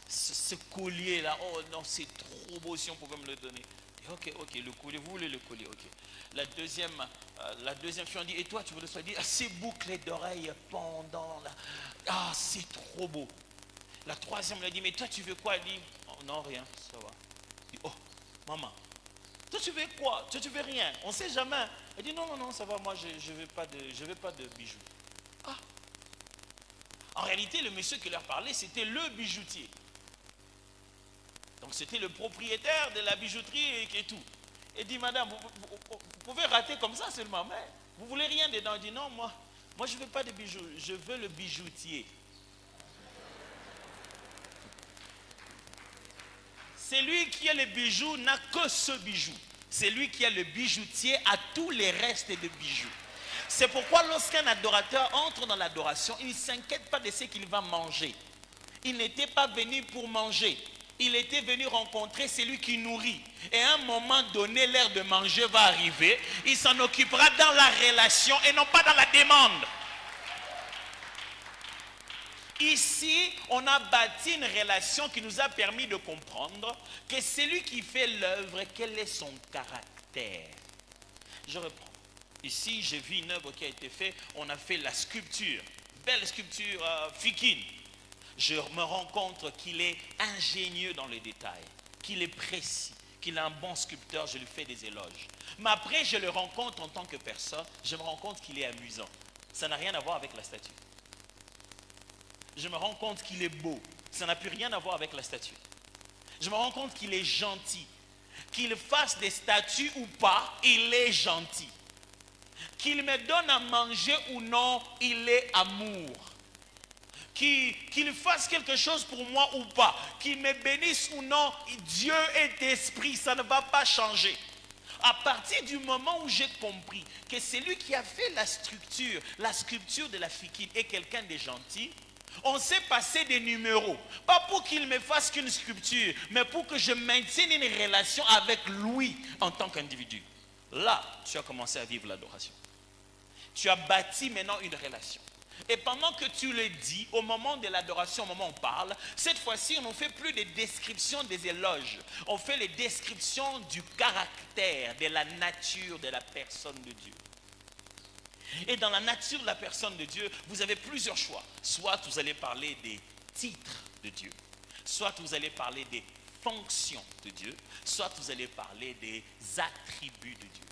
ce collier-là, oh non, c'est trop beau, si on pouvait me le donner. Ok, le collier, vous voulez le collier, ok. La deuxième fille a dit, et toi, tu veux le dire, ah, ces boucles d'oreilles pendant là, ah, c'est trop beau. La troisième lui a dit, mais toi, tu veux quoi? Elle dit, oh, non, rien, ça va. Elle dit, oh, maman, toi, tu veux quoi? Toi, tu veux rien, on ne sait jamais. Elle dit, non, ça va, moi, je veux pas de bijoux. Ah. En réalité, le monsieur qui leur parlait, c'était le bijoutier. Donc c'était le propriétaire de la bijouterie et tout. Et dit, madame, vous pouvez rater comme ça seulement, mais vous voulez rien dedans? Il dit, non, moi je ne veux pas de bijoux, je veux le bijoutier. Celui qui a le bijou n'a que ce bijou. Celui qui a le bijoutier a tous les restes de bijoux. C'est pourquoi lorsqu'un adorateur entre dans l'adoration, il ne s'inquiète pas de ce qu'il va manger. Il n'était pas venu pour manger. Il était venu rencontrer celui qui nourrit. Et à un moment donné, l'heure de manger va arriver. Il s'en occupera dans la relation et non pas dans la demande. Ici, on a bâti une relation qui nous a permis de comprendre que celui qui fait l'œuvre, quel est son caractère. Je reprends. Ici, j'ai vu une œuvre qui a été faite. On a fait la sculpture. Belle sculpture Fikine. Je me rends compte qu'il est ingénieux dans les détails, qu'il est précis, qu'il est un bon sculpteur, je lui fais des éloges. Mais après, je le rencontre en tant que personne, je me rends compte qu'il est amusant. Ça n'a rien à voir avec la statue. Je me rends compte qu'il est beau, ça n'a plus rien à voir avec la statue. Je me rends compte qu'il est gentil, qu'il fasse des statues ou pas, il est gentil. Qu'il me donne à manger ou non, il est amour. Qu'il fasse quelque chose pour moi ou pas, qu'il me bénisse ou non, Dieu est esprit, ça ne va pas changer. À partir du moment où j'ai compris que c'est lui qui a fait la sculpture de la Fikine est quelqu'un de gentil, on s'est passé des numéros, pas pour qu'il me fasse qu'une sculpture, mais pour que je maintienne une relation avec lui en tant qu'individu. Là, tu as commencé à vivre l'adoration. Tu as bâti maintenant une relation. Et pendant que tu le dis, au moment de l'adoration, au moment où on parle, cette fois-ci, on ne fait plus des descriptions des éloges. On fait les descriptions du caractère, de la nature de la personne de Dieu. Et dans la nature de la personne de Dieu, vous avez plusieurs choix. Soit vous allez parler des titres de Dieu, soit vous allez parler des fonctions de Dieu, soit vous allez parler des attributs de Dieu.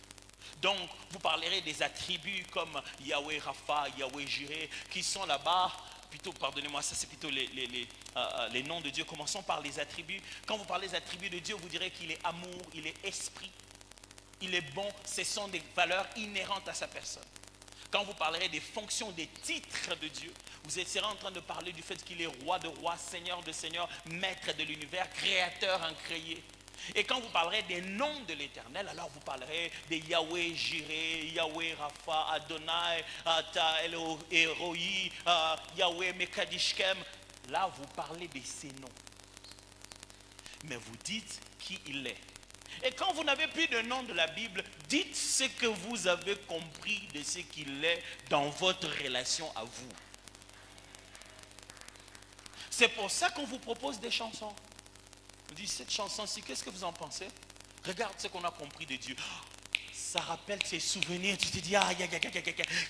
Donc, vous parlerez des attributs comme Yahweh Rapha, Yahweh Jireh, qui sont là-bas. Plutôt, pardonnez-moi, ça c'est plutôt les noms de Dieu. Commençons par les attributs. Quand vous parlez des attributs de Dieu, vous direz qu'il est amour, il est esprit, il est bon. Ce sont des valeurs inhérentes à sa personne. Quand vous parlerez des fonctions, des titres de Dieu, vous serez en train de parler du fait qu'il est roi de rois, seigneur de seigneurs, maître de l'univers, créateur incréé. Et quand vous parlerez des noms de l'Éternel, alors vous parlerez de Yahweh Jireh, Yahweh Rapha, Adonai, Eloi, Yahweh Mekadishkem. Là, vous parlez de ces noms. Mais vous dites qui il est. Et quand vous n'avez plus de nom de la Bible, dites ce que vous avez compris de ce qu'il est dans votre relation à vous. C'est pour ça qu'on vous propose des chansons. On dit, cette chanson-ci, qu'est-ce que vous en pensez? Regarde ce qu'on a compris de Dieu. Ça rappelle tes souvenirs. Tu te dis,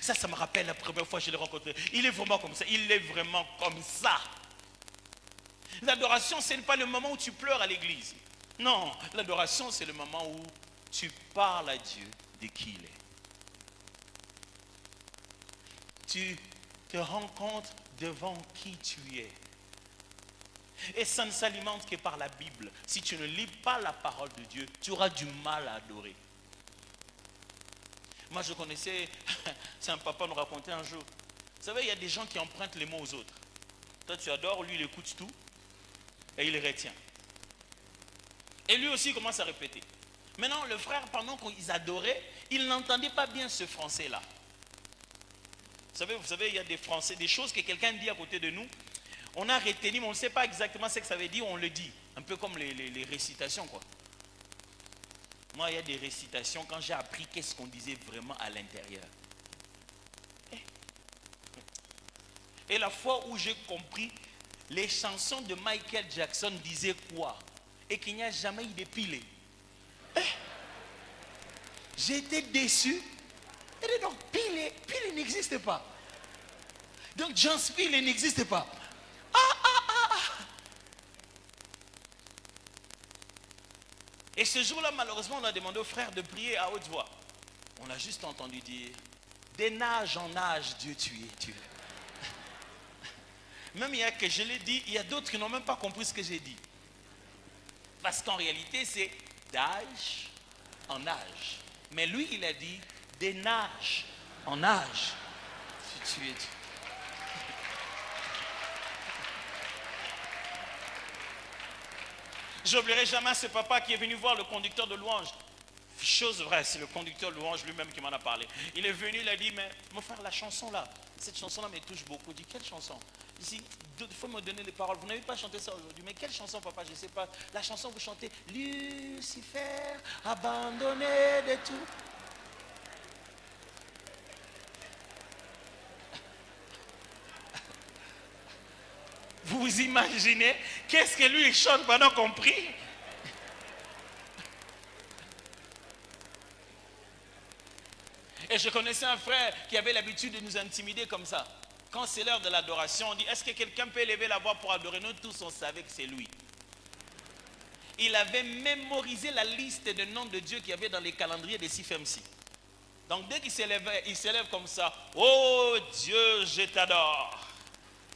ça me rappelle la première fois que je l'ai rencontré. Il est vraiment comme ça. Il est vraiment comme ça. L'adoration, ce n'est pas le moment où tu pleures à l'église. Non, l'adoration, c'est le moment où tu parles à Dieu de qui il est. te rends compte devant qui tu es. Et ça ne s'alimente que par la Bible. Si tu ne lis pas la parole de Dieu, tu auras du mal à adorer. Moi, je connaissais, c'est un papa nous racontait un jour. Vous savez, il y a des gens qui empruntent les mots aux autres. Toi, tu adores, lui, il écoute tout et il les retient. Et lui aussi, il commence à répéter. Maintenant, le frère, pendant qu'ils adoraient, il n'entendait pas bien ce français-là. Vous savez, il y a des français, des choses que quelqu'un dit à côté de nous. On a retenu, mais on ne sait pas exactement ce que ça veut dire, on le dit. Un peu comme les récitations, quoi. Moi, il y a des récitations, quand j'ai appris qu'est-ce qu'on disait vraiment à l'intérieur. Et la fois où j'ai compris, les chansons de Michael Jackson disaient quoi? Et qu'il n'y a jamais eu de pile. J'ai été déçu. Et donc, pile n'existe pas. Donc, John Pile n'existe pas. Et ce jour-là, malheureusement, on a demandé aux frères de prier à haute voix. On a juste entendu dire, des nage en âge, Dieu tu es. Même il y a que je l'ai dit, il y a d'autres qui n'ont même pas compris ce que j'ai dit. Parce qu'en réalité, c'est d'âge en âge. Mais lui, il a dit, des nages en âge, tu es Dieu. Je n'oublierai jamais ce papa qui est venu voir le conducteur de louange. Chose vraie, c'est le conducteur de louange lui-même qui m'en a parlé. Il est venu, il a dit, mais mon frère, la chanson là, cette chanson-là me touche beaucoup. Je dis, quelle chanson? Ici, il faut me donner les paroles. Vous n'avez pas chanté ça aujourd'hui. Mais quelle chanson, papa? Je ne sais pas. La chanson que vous chantez, Lucifer, abandonné de tout. Vous vous imaginez qu'est-ce que lui il chante pendant qu'on prie? Et je connaissais un frère qui avait l'habitude de nous intimider comme ça. Quand c'est l'heure de l'adoration, on dit, est-ce que quelqu'un peut élever la voix pour adorer? Nous tous, on savait que c'est lui. Il avait mémorisé la liste de noms de Dieu qu'il y avait dans les calendriers des CFMC. Donc dès qu'il s'élève, il s'élève comme ça. Oh Dieu, je t'adore.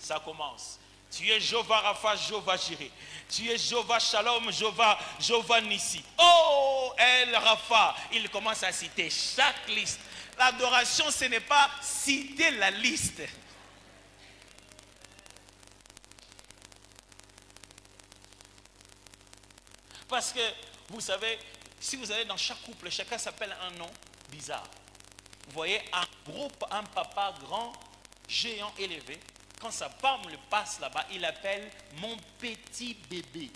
Ça commence. Tu es Jéhovah Rapha, Jéhovah Jireh. Tu es Jéhovah Shalom, Jéhovah Nissi. Oh El Rapha. Il commence à citer chaque liste. L'adoration, ce n'est pas citer la liste. Parce que, vous savez, si vous allez dans chaque couple, chacun s'appelle un nom bizarre. Vous voyez, un papa grand, géant, élevé, quand sa femme le passe là-bas, il appelle mon petit bébé.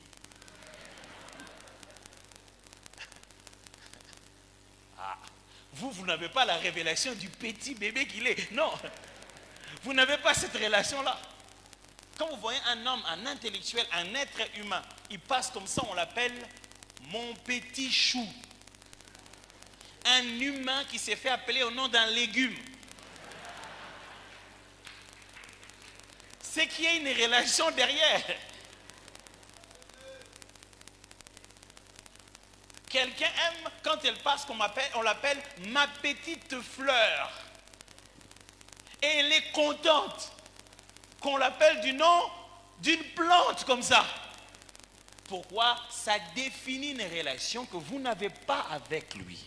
Ah, vous n'avez pas la révélation du petit bébé qu'il est. Non, vous n'avez pas cette relation-là. Quand vous voyez un homme, un intellectuel, un être humain, il passe comme ça, on l'appelle mon petit chou. Un humain qui s'est fait appeler au nom d'un légume. C'est qu'il y a une relation derrière. Quelqu'un aime quand elle passe, on l'appelle ma petite fleur. Et elle est contente qu'on l'appelle du nom d'une plante comme ça. Pourquoi? Ça définit une relation que vous n'avez pas avec lui.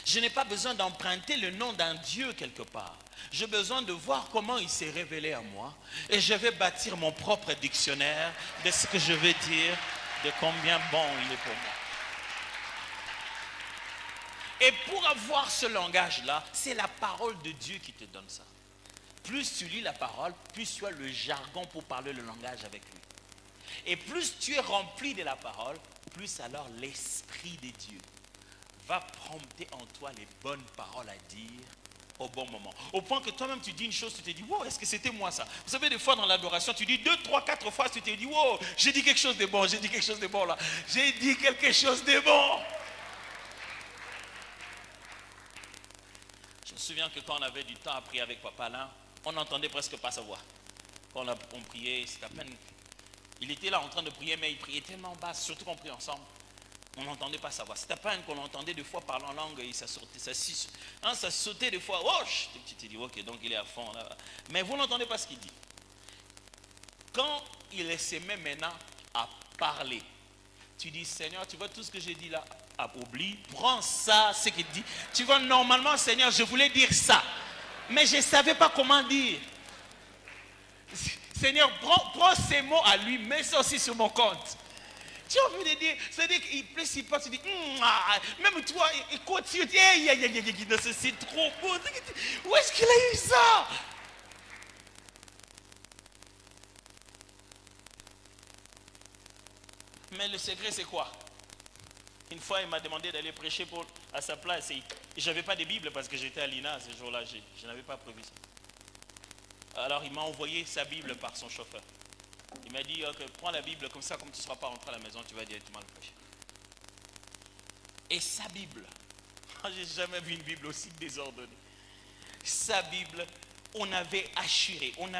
Je n'ai pas besoin d'emprunter le nom d'un Dieu quelque part. J'ai besoin de voir comment il s'est révélé à moi. Et je vais bâtir mon propre dictionnaire de ce que je vais dire, de combien bon il est pour moi. Et pour avoir ce langage-là, c'est la parole de Dieu qui te donne ça. Plus tu lis la parole, plus tu as le jargon pour parler le langage avec lui. Et plus tu es rempli de la parole, plus alors l'Esprit de Dieu va prompter en toi les bonnes paroles à dire au bon moment. Au point que toi-même tu dis une chose, tu te dis, wow, est-ce que c'était moi ça? Vous savez, des fois dans l'adoration, tu dis 2, 3, 4 fois, tu te dis, wow, j'ai dit quelque chose de bon, j'ai dit quelque chose de bon là. J'ai dit quelque chose de bon. Je me souviens que quand on avait du temps à prier avec Papa Alain, on n'entendait presque pas sa voix. Quand on priait, c'était à peine. Il était là en train de prier, mais il priait tellement bas, surtout qu'on priait ensemble. On n'entendait pas sa voix. C'était à peine qu'on l'entendait des fois parler en langue et ça sortait. Hein, ça sautait des fois. Oh, tu te dis, ok, donc il est à fond là. Mais vous n'entendez pas ce qu'il dit. Quand il se met maintenant à parler, tu dis, Seigneur, tu vois tout ce que j'ai dit là, oublie, prends ça, ce qu'il dit. Tu vois, normalement, Seigneur, je voulais dire ça, mais je ne savais pas comment dire. Seigneur, prends ces mots à lui, mets ça aussi sur mon compte. Tu as envie de dire, c'est-à-dire qu'il pleut si pas, tu dis, même toi, il continue, c'est trop beau. Où est-ce qu'il a eu ça? Mais le secret, c'est quoi? Une fois, il m'a demandé d'aller prêcher à sa place. Et je n'avais pas de Bible parce que j'étais à l'INA ce jour-là. Je n'avais pas prévu ça. Alors, il m'a envoyé sa Bible par son chauffeur. Il m'a dit, ok, prends la Bible, comme ça, comme tu ne seras pas rentré à la maison, tu vas directement le prêcher. Et sa Bible, j'ai jamais vu une Bible aussi désordonnée. Sa Bible, on avait assuré, on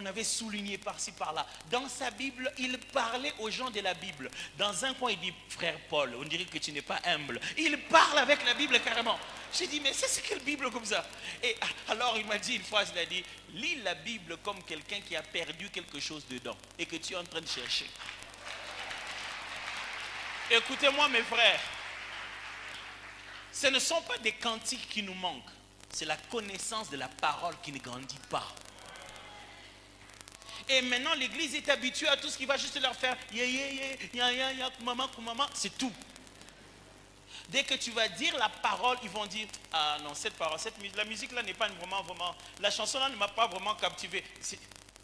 avait souligné par-ci, par-là. Dans sa Bible, il parlait aux gens de la Bible. Dans un coin, il dit, frère Paul, on dirait que tu n'es pas humble. Il parle avec la Bible carrément. J'ai dit, mais c'est quelle Bible comme ça? Et alors, il m'a dit une phrase, il a dit, lis la Bible comme quelqu'un qui a perdu quelque chose dedans et que tu es en train de chercher. Écoutez-moi, mes frères, ce ne sont pas des cantiques qui nous manquent. C'est la connaissance de la parole qui ne grandit pas. Et maintenant, l'église est habituée à tout ce qui va juste leur faire maman, c'est tout. Dès que tu vas dire la parole, ils vont dire, ah non, cette parole, la musique là n'est pas vraiment, la chanson là ne m'a pas vraiment captivé.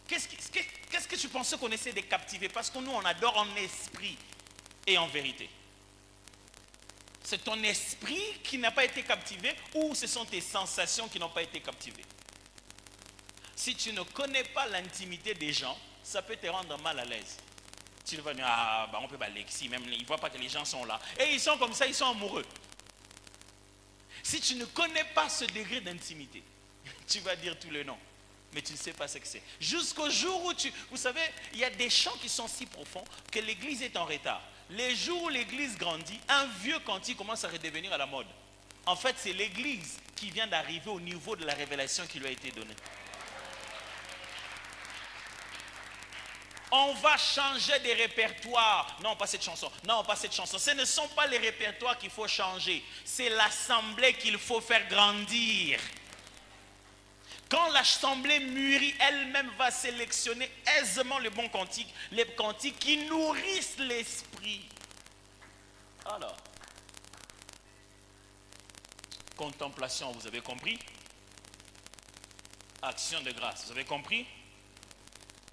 Qu'est-ce que tu pensais qu'on essaie de captiver? Parce que nous, on adore en esprit et en vérité. C'est ton esprit qui n'a pas été captivé ou ce sont tes sensations qui n'ont pas été captivées? Si tu ne connais pas l'intimité des gens, ça peut te rendre mal à l'aise. Tu vas dire, on peut Alexis, même ils ne voient pas que les gens sont là. Et ils sont comme ça, ils sont amoureux. Si tu ne connais pas ce degré d'intimité, tu vas dire tout le nom. Mais tu ne sais pas ce que c'est. Jusqu'au jour où vous savez, il y a des chants qui sont si profonds que l'église est en retard. Les jours où l'église grandit, un vieux cantique commence à redevenir à la mode. En fait, c'est l'église qui vient d'arriver au niveau de la révélation qui lui a été donnée. On va changer des répertoires. Non, pas cette chanson. Non, pas cette chanson. Ce ne sont pas les répertoires qu'il faut changer. C'est l'assemblée qu'il faut faire grandir. Quand l'assemblée mûrit, elle-même va sélectionner aisément le bon cantique, les cantiques qui nourrissent l'esprit. Alors, contemplation, vous avez compris? Action de grâce, vous avez compris?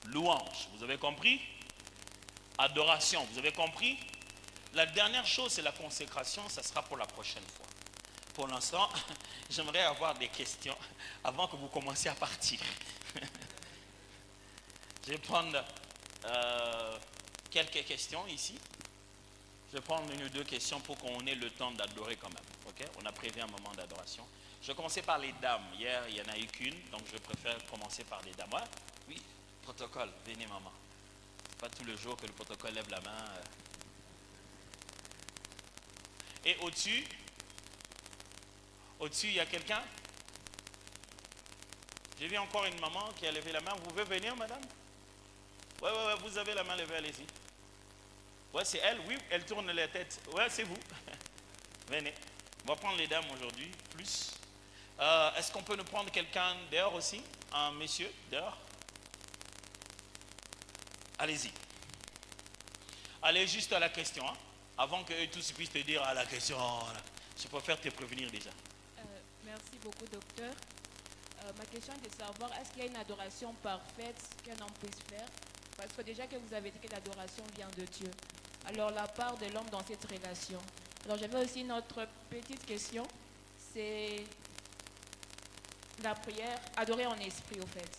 Louange, vous avez compris? Adoration, vous avez compris? La dernière chose, c'est la consécration, ça sera pour la prochaine fois. Pour l'instant, j'aimerais avoir des questions avant que vous commenciez à partir. Je vais prendre quelques questions ici. Je vais prendre une ou deux questions pour qu'on ait le temps d'adorer quand même. Okay? On a prévu un moment d'adoration. Je vais commencer par les dames. Hier, il n'y en a eu qu'une, donc je préfère commencer par les dames. Ouais? Oui, protocole, venez maman. C'est pas tous les jours que le protocole lève la main. Et au-dessus, il y a quelqu'un? J'ai vu encore une maman qui a levé la main. Vous pouvez venir, madame? Oui, vous avez la main levée, allez-y. Oui, c'est elle, oui, elle tourne la tête. Oui, c'est vous. Venez. On va prendre les dames aujourd'hui, plus. Est-ce qu'on peut nous prendre quelqu'un dehors aussi? Un monsieur, dehors? Allez-y. Allez juste à la question, hein, avant qu'eux tous puissent te dire à la question. Je préfère te prévenir déjà. Merci beaucoup, docteur. Ma question est de savoir, est-ce qu'il y a une adoration parfaite qu'un homme puisse faire? Parce que déjà que vous avez dit que l'adoration vient de Dieu. Alors, la part de l'homme dans cette relation. Alors, j'avais aussi une autre petite question. C'est la prière, adorer en esprit, au fait.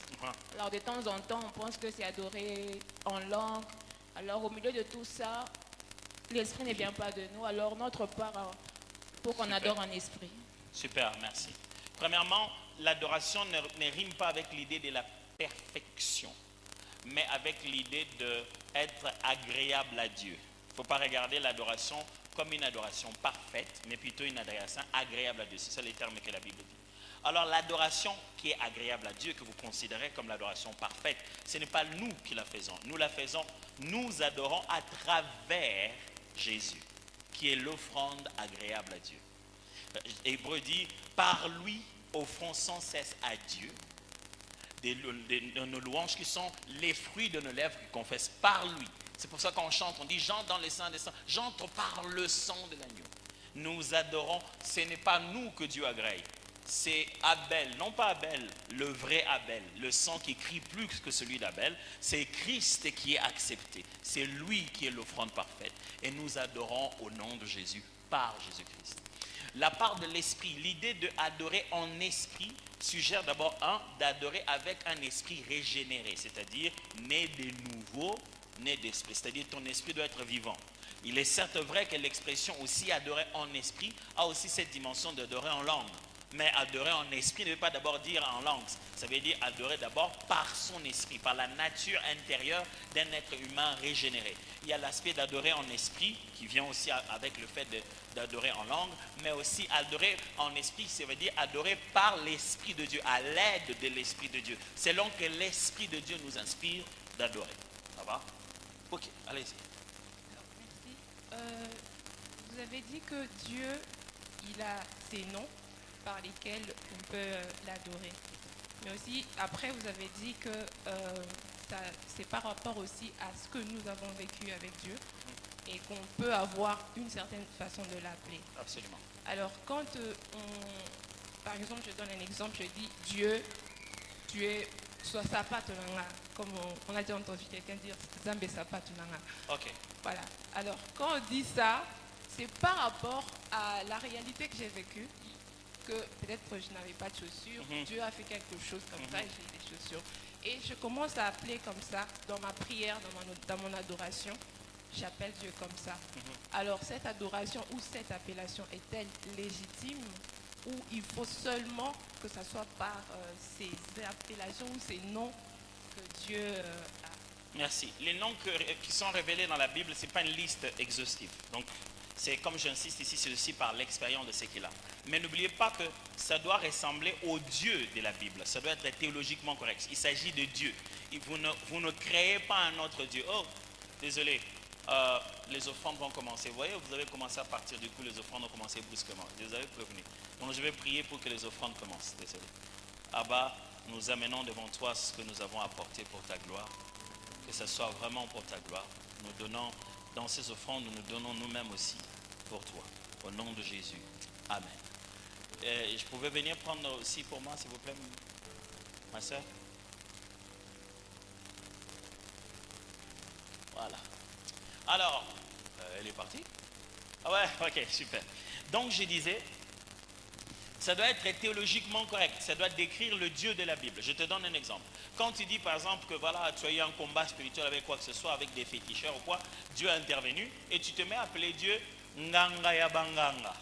Alors, de temps en temps, on pense que c'est adorer en langue. Alors, au milieu de tout ça, l'esprit ne vient pas de nous. Alors, notre part, pour qu'on adore en esprit. Super, merci. Premièrement, l'adoration ne rime pas avec l'idée de la perfection, mais avec l'idée d'être agréable à Dieu. Il ne faut pas regarder l'adoration comme une adoration parfaite, mais plutôt une adoration agréable à Dieu. C'est ça les termes que la Bible dit. Alors l'adoration qui est agréable à Dieu, que vous considérez comme l'adoration parfaite, ce n'est pas nous qui la faisons. Nous la faisons, nous adorons à travers Jésus, qui est l'offrande agréable à Dieu. Hébreu dit, par lui, offrons sans cesse à Dieu nos louanges qui sont les fruits de nos lèvres qui confessent par lui. C'est pour ça qu'on chante, on dit, j'entre dans les saints des saints, j'entre par le sang de l'agneau. Nous adorons, ce n'est pas nous que Dieu agrée. C'est Abel, non pas Abel, le vrai Abel, le sang qui crie plus que celui d'Abel. C'est Christ qui est accepté. C'est lui qui est l'offrande parfaite. Et nous adorons au nom de Jésus, par Jésus-Christ. La part de l'esprit, l'idée d'adorer en esprit suggère d'abord d'adorer avec un esprit régénéré, c'est-à-dire né de nouveau, né d'esprit, c'est-à-dire ton esprit doit être vivant. Il est certes vrai que l'expression aussi adorer en esprit a aussi cette dimension d'adorer en langue. Mais adorer en esprit ne veut pas d'abord dire en langue. Ça veut dire adorer d'abord par son esprit, par la nature intérieure d'un être humain régénéré. Il y a l'aspect d'adorer en esprit qui vient aussi avec le fait d'adorer en langue, mais aussi adorer en esprit, ça veut dire adorer par l'Esprit de Dieu, à l'aide de l'Esprit de Dieu. C'est donc que l'Esprit de Dieu nous inspire d'adorer. Ça va? Ok, allez-y. Merci. Vous avez dit que Dieu, il a ses noms par lesquels on peut l'adorer. Mais aussi, après, vous avez dit que c'est par rapport aussi à ce que nous avons vécu avec Dieu et qu'on peut avoir une certaine façon de l'appeler. Absolument. Alors, quand par exemple, je donne un exemple, je dis Dieu, tu es soit sapatunanga, comme on a déjà entendu quelqu'un dire Zambe sapatunanga. Ok. Voilà. Alors, quand on dit ça, c'est par rapport à la réalité que j'ai vécue, que peut-être que je n'avais pas de chaussures, Dieu a fait quelque chose comme ça et j'ai des chaussures. Et je commence à appeler comme ça, dans ma prière, dans mon adoration, j'appelle Dieu comme ça. Alors cette adoration ou cette appellation est-elle légitime ou il faut seulement que ça soit par ces appellations ou ces noms que Dieu a? Merci. Les noms qui sont révélés dans la Bible, ce n'est pas une liste exhaustive. Donc, c'est comme j'insiste ici, c'est aussi par l'expérience de ce qu'il a. Mais n'oubliez pas que ça doit ressembler au Dieu de la Bible. Ça doit être théologiquement correct. Il s'agit de Dieu. Vous ne créez pas un autre Dieu. Oh, désolé, les offrandes vont commencer. Vous voyez, vous avez commencé à partir du coup, les offrandes ont commencé brusquement. Je vous avais prévenu. Donc je vais prier pour que les offrandes commencent. Désolé. Abba, nous amenons devant toi ce que nous avons apporté pour ta gloire. Que ce soit vraiment pour ta gloire. Nous donnons dans ces offrandes, nous nous donnons nous-mêmes aussi pour toi. Au nom de Jésus. Amen. Et je pouvais venir prendre aussi pour moi, s'il vous plaît, ma soeur. Voilà. Alors, elle est partie? Ah ouais, ok, super. Donc je disais, ça doit être théologiquement correct, ça doit décrire le Dieu de la Bible. Je te donne un exemple. Quand tu dis par exemple que voilà, tu as eu un combat spirituel avec quoi que ce soit, avec des féticheurs ou quoi, Dieu a intervenu et tu te mets à appeler Dieu Nganga Yabanganga.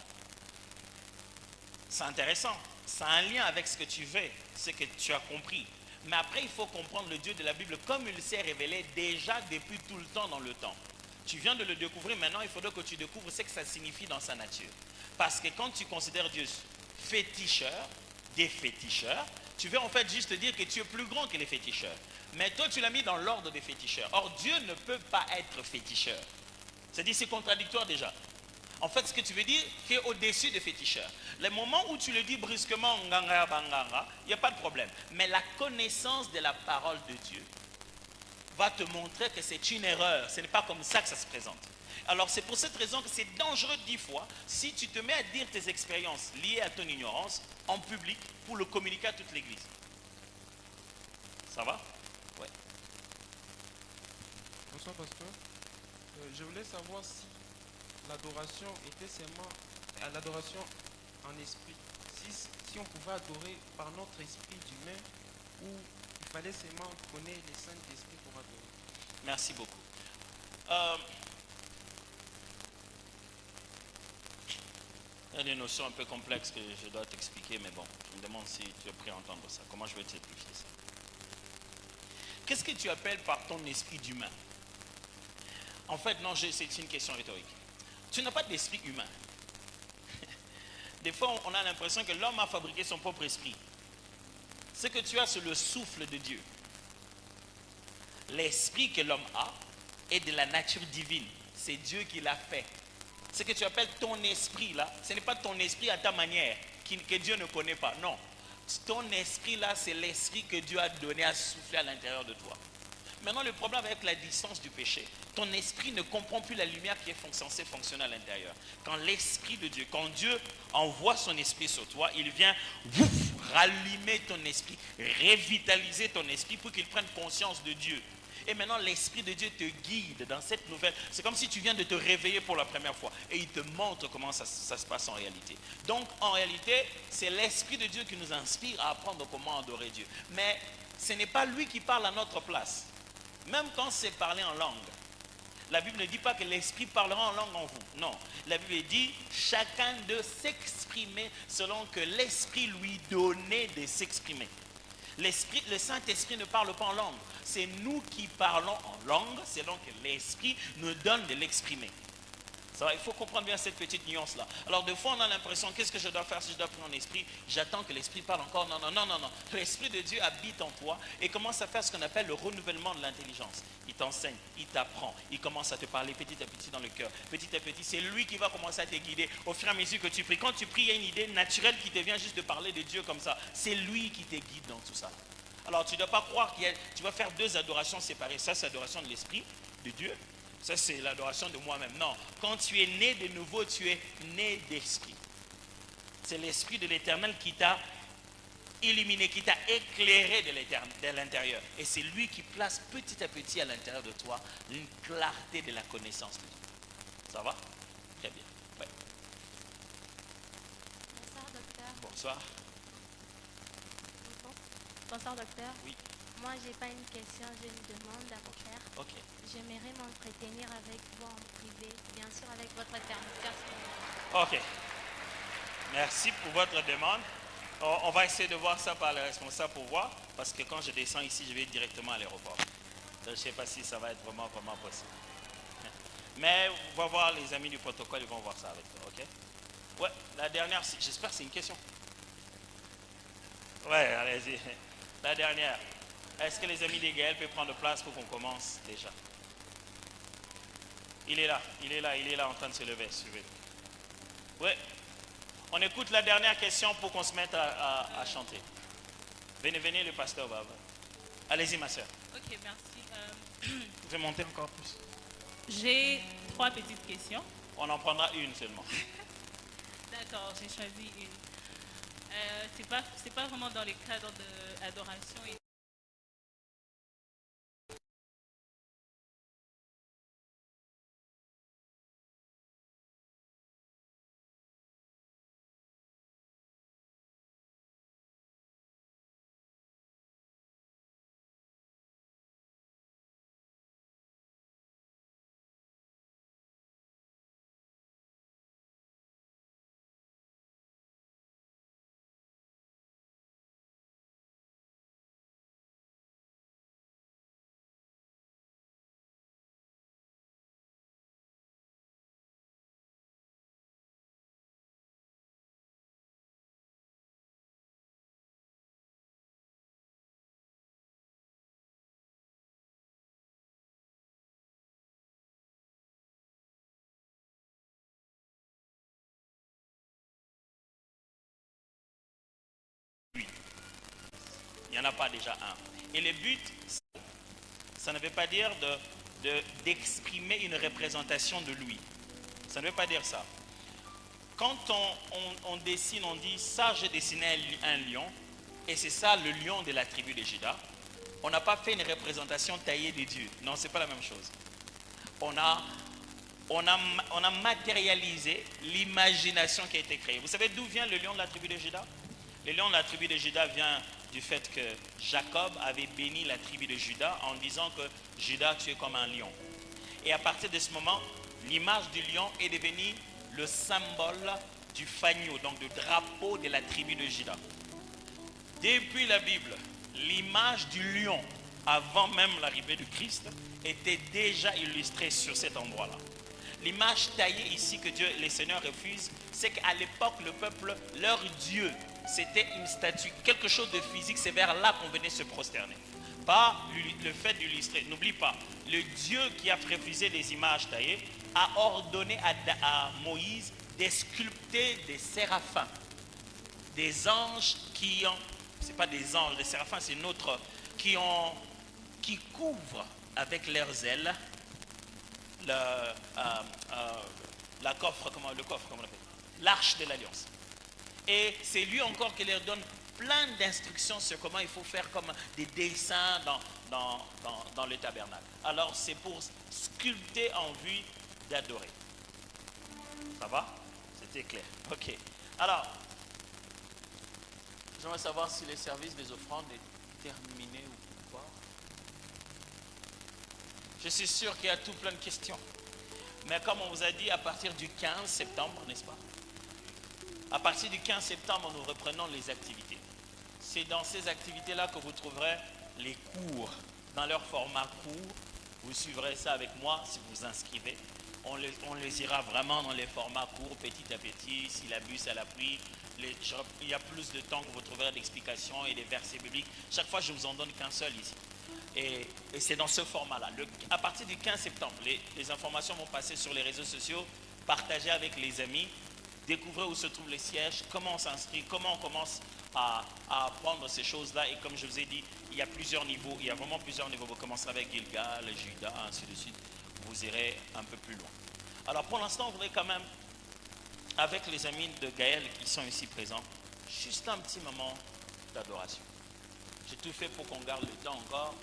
C'est intéressant, ça a un lien avec ce que tu veux, ce que tu as compris. Mais après, il faut comprendre le Dieu de la Bible comme il s'est révélé déjà depuis tout le temps dans le temps. Tu viens de le découvrir, maintenant il faudra que tu découvres ce que ça signifie dans sa nature. Parce que quand tu considères Dieu féticheur, des féticheurs, tu veux en fait juste dire que tu es plus grand que les féticheurs. Mais toi, tu l'as mis dans l'ordre des féticheurs. Or, Dieu ne peut pas être féticheur. C'est-à-dire, c'est contradictoire déjà. En fait, ce que tu veux dire, tu es au-dessus des féticheurs. Le moment où tu le dis brusquement, nganga banganga, il n'y a pas de problème. Mais la connaissance de la parole de Dieu va te montrer que c'est une erreur. Ce n'est pas comme ça que ça se présente. Alors c'est pour cette raison que c'est dangereux 10 fois si tu te mets à dire tes expériences liées à ton ignorance en public pour le communiquer à toute l'église. Ça va? Ouais. Bonsoir pasteur. Je voulais savoir si l'adoration était seulement l'adoration en esprit. Si on pouvait adorer par notre esprit d'humain ou il fallait seulement connaître les saints d'esprit pour adorer. Merci beaucoup. Il y a des notions un peu complexes que je dois t'expliquer, mais bon, je me demande si tu es prêt à entendre ça. Comment je vais te simplifier ça? Qu'est-ce que tu appelles par ton esprit d'humain? En fait, non, c'est une question rhétorique. Tu n'as pas d'esprit humain. Des fois, on a l'impression que l'homme a fabriqué son propre esprit. Ce que tu as, c'est le souffle de Dieu. L'esprit que l'homme a est de la nature divine. C'est Dieu qui l'a fait. Ce que tu appelles ton esprit là, ce n'est pas ton esprit à ta manière, que Dieu ne connaît pas. Non. Ton esprit là, c'est l'esprit que Dieu a donné à souffler à l'intérieur de toi. Maintenant, le problème avec la distance du péché, ton esprit ne comprend plus la lumière qui est censée fonctionner à l'intérieur. Quand l'esprit de Dieu, quand Dieu envoie son esprit sur toi, il vient rallumer ton esprit, revitaliser ton esprit pour qu'il prenne conscience de Dieu. Et maintenant, l'Esprit de Dieu te guide dans cette nouvelle. C'est comme si tu viens de te réveiller pour la première fois. Et il te montre comment ça se passe en réalité. Donc, en réalité, c'est l'Esprit de Dieu qui nous inspire à apprendre comment adorer Dieu. Mais ce n'est pas lui qui parle à notre place. Même quand c'est parler en langue. La Bible ne dit pas que l'Esprit parlera en langue en vous. Non. La Bible dit chacun de s'exprimer selon que l'Esprit lui donnait de s'exprimer. Le Saint-Esprit ne parle pas en langue. C'est nous qui parlons en langue selon que l'Esprit nous donne de l'exprimer. Il faut comprendre bien cette petite nuance-là. Alors, des fois, on a l'impression, qu'est-ce que je dois faire si je dois prier en esprit? J'attends que l'Esprit parle encore. Non, non, non, non, non. L'Esprit de Dieu habite en toi et commence à faire ce qu'on appelle le renouvellement de l'intelligence. Il t'enseigne, il t'apprend, il commence à te parler petit à petit dans le cœur. Petit à petit, c'est lui qui va commencer à te guider au fur et à mesure que tu pries. Quand tu pries, il y a une idée naturelle qui te vient juste de parler de Dieu comme ça. C'est lui qui te guide dans tout ça. Alors, tu ne dois pas croire que tu vas faire deux adorations séparées. Ça, c'est l'adoration de l'Esprit de Dieu. Ça, c'est l'adoration de moi-même. Non, quand tu es né de nouveau, tu es né d'esprit. C'est l'Esprit de l'Éternel qui t'a illuminé, qui t'a éclairé de l'intérieur. Et c'est lui qui place petit à petit à l'intérieur de toi une clarté de la connaissance de Dieu. Ça va? Très bien. Ouais. Bonsoir, docteur. Bonsoir. Bonsoir, docteur. Oui. Moi, je n'ai pas une question, j'ai une demande à vous faire. Ok. J'aimerais m'entretenir avec vous en privé, bien sûr avec votre permission. Ok. Merci pour votre demande. On va essayer de voir ça par les responsables pour voir, parce que quand je descends ici, je vais directement à l'aéroport. Je ne sais pas si ça va être vraiment possible. Mais on va voir les amis du protocole, ils vont voir ça avec toi, ok? Ouais, la dernière, j'espère que c'est une question. Ouais, allez-y. La dernière. Est-ce que les amis des Gaël peuvent prendre place pour qu'on commence déjà? Il est là en train de se lever, suivez-le. Oui. On écoute la dernière question pour qu'on se mette à chanter. Venez, le pasteur va. Allez-y, ma soeur. Ok, merci. Vous pouvez monter encore plus. J'ai 3 petites questions. On en prendra une seulement. D'accord, j'ai choisi une. C'est pas vraiment dans le cadre de l'adoration. Il n'y en a pas déjà un. Et le but, ça ne veut pas dire d'exprimer une représentation de lui. Ça ne veut pas dire ça. Quand on dessine, on dit ça, j'ai dessiné un lion, et c'est ça le lion de la tribu de Juda. On n'a pas fait une représentation taillée de Dieu. Non, ce n'est pas la même chose. On a matérialisé l'imagination qui a été créée. Vous savez d'où vient le lion de la tribu de Juda? Le lion de la tribu de Juda vient du fait que Jacob avait béni la tribu de Juda en disant que Juda, tu es comme un lion. Et à partir de ce moment, l'image du lion est devenue le symbole du fagneau, donc du drapeau de la tribu de Juda. Depuis la Bible, l'image du lion, avant même l'arrivée du Christ, était déjà illustrée sur cet endroit-là. L'image taillée ici que Dieu, les seigneurs refusent, c'est qu'à l'époque, le peuple, leur Dieu, c'était une statue, quelque chose de physique, c'est vers là qu'on venait se prosterner. Pas le fait d'illustrer. N'oublie pas, le Dieu qui a refusé les images taillées a ordonné à Moïse de sculpter des séraphins, des anges qui ont, c'est pas des anges, les séraphins c'est une autre, qui couvrent avec leurs ailes la coffre, le coffre, comment on appelle, l'arche de l'alliance. Et c'est lui encore qui leur donne plein d'instructions sur comment il faut faire comme des dessins dans le tabernacle. Alors c'est pour sculpter en vue d'adorer. Ça va? C'était clair. Ok. Alors, j'aimerais savoir si les services des offrandes est terminé ou pas. Je suis sûr qu'il y a tout plein de questions. Mais comme on vous a dit, à partir du 15 septembre, n'est-ce pas? À partir du 15 septembre, nous reprenons les activités. C'est dans ces activités-là que vous trouverez les cours, dans leur format court. Vous suivrez ça avec moi si vous vous inscrivez. On les ira vraiment dans les formats courts, petit à petit, syllabus à l'appui. Il y a plus de temps que vous trouverez d'explications et des versets bibliques. Chaque fois, je ne vous en donne qu'un seul ici. Et c'est dans ce format-là. À partir du 15 septembre, les informations vont passer sur les réseaux sociaux, partagez avec les amis, découvrez où se trouvent les sièges, comment on s'inscrit, comment on commence à apprendre ces choses-là. Et comme je vous ai dit, il y a plusieurs niveaux, il y a vraiment plusieurs niveaux. Vous commencerez avec Gilgal, Judas, ainsi de suite. Vous irez un peu plus loin. Alors pour l'instant, on voudrait quand même, avec les amis de Gaël qui sont ici présents, juste un petit moment d'adoration. J'ai tout fait pour qu'on garde le temps encore.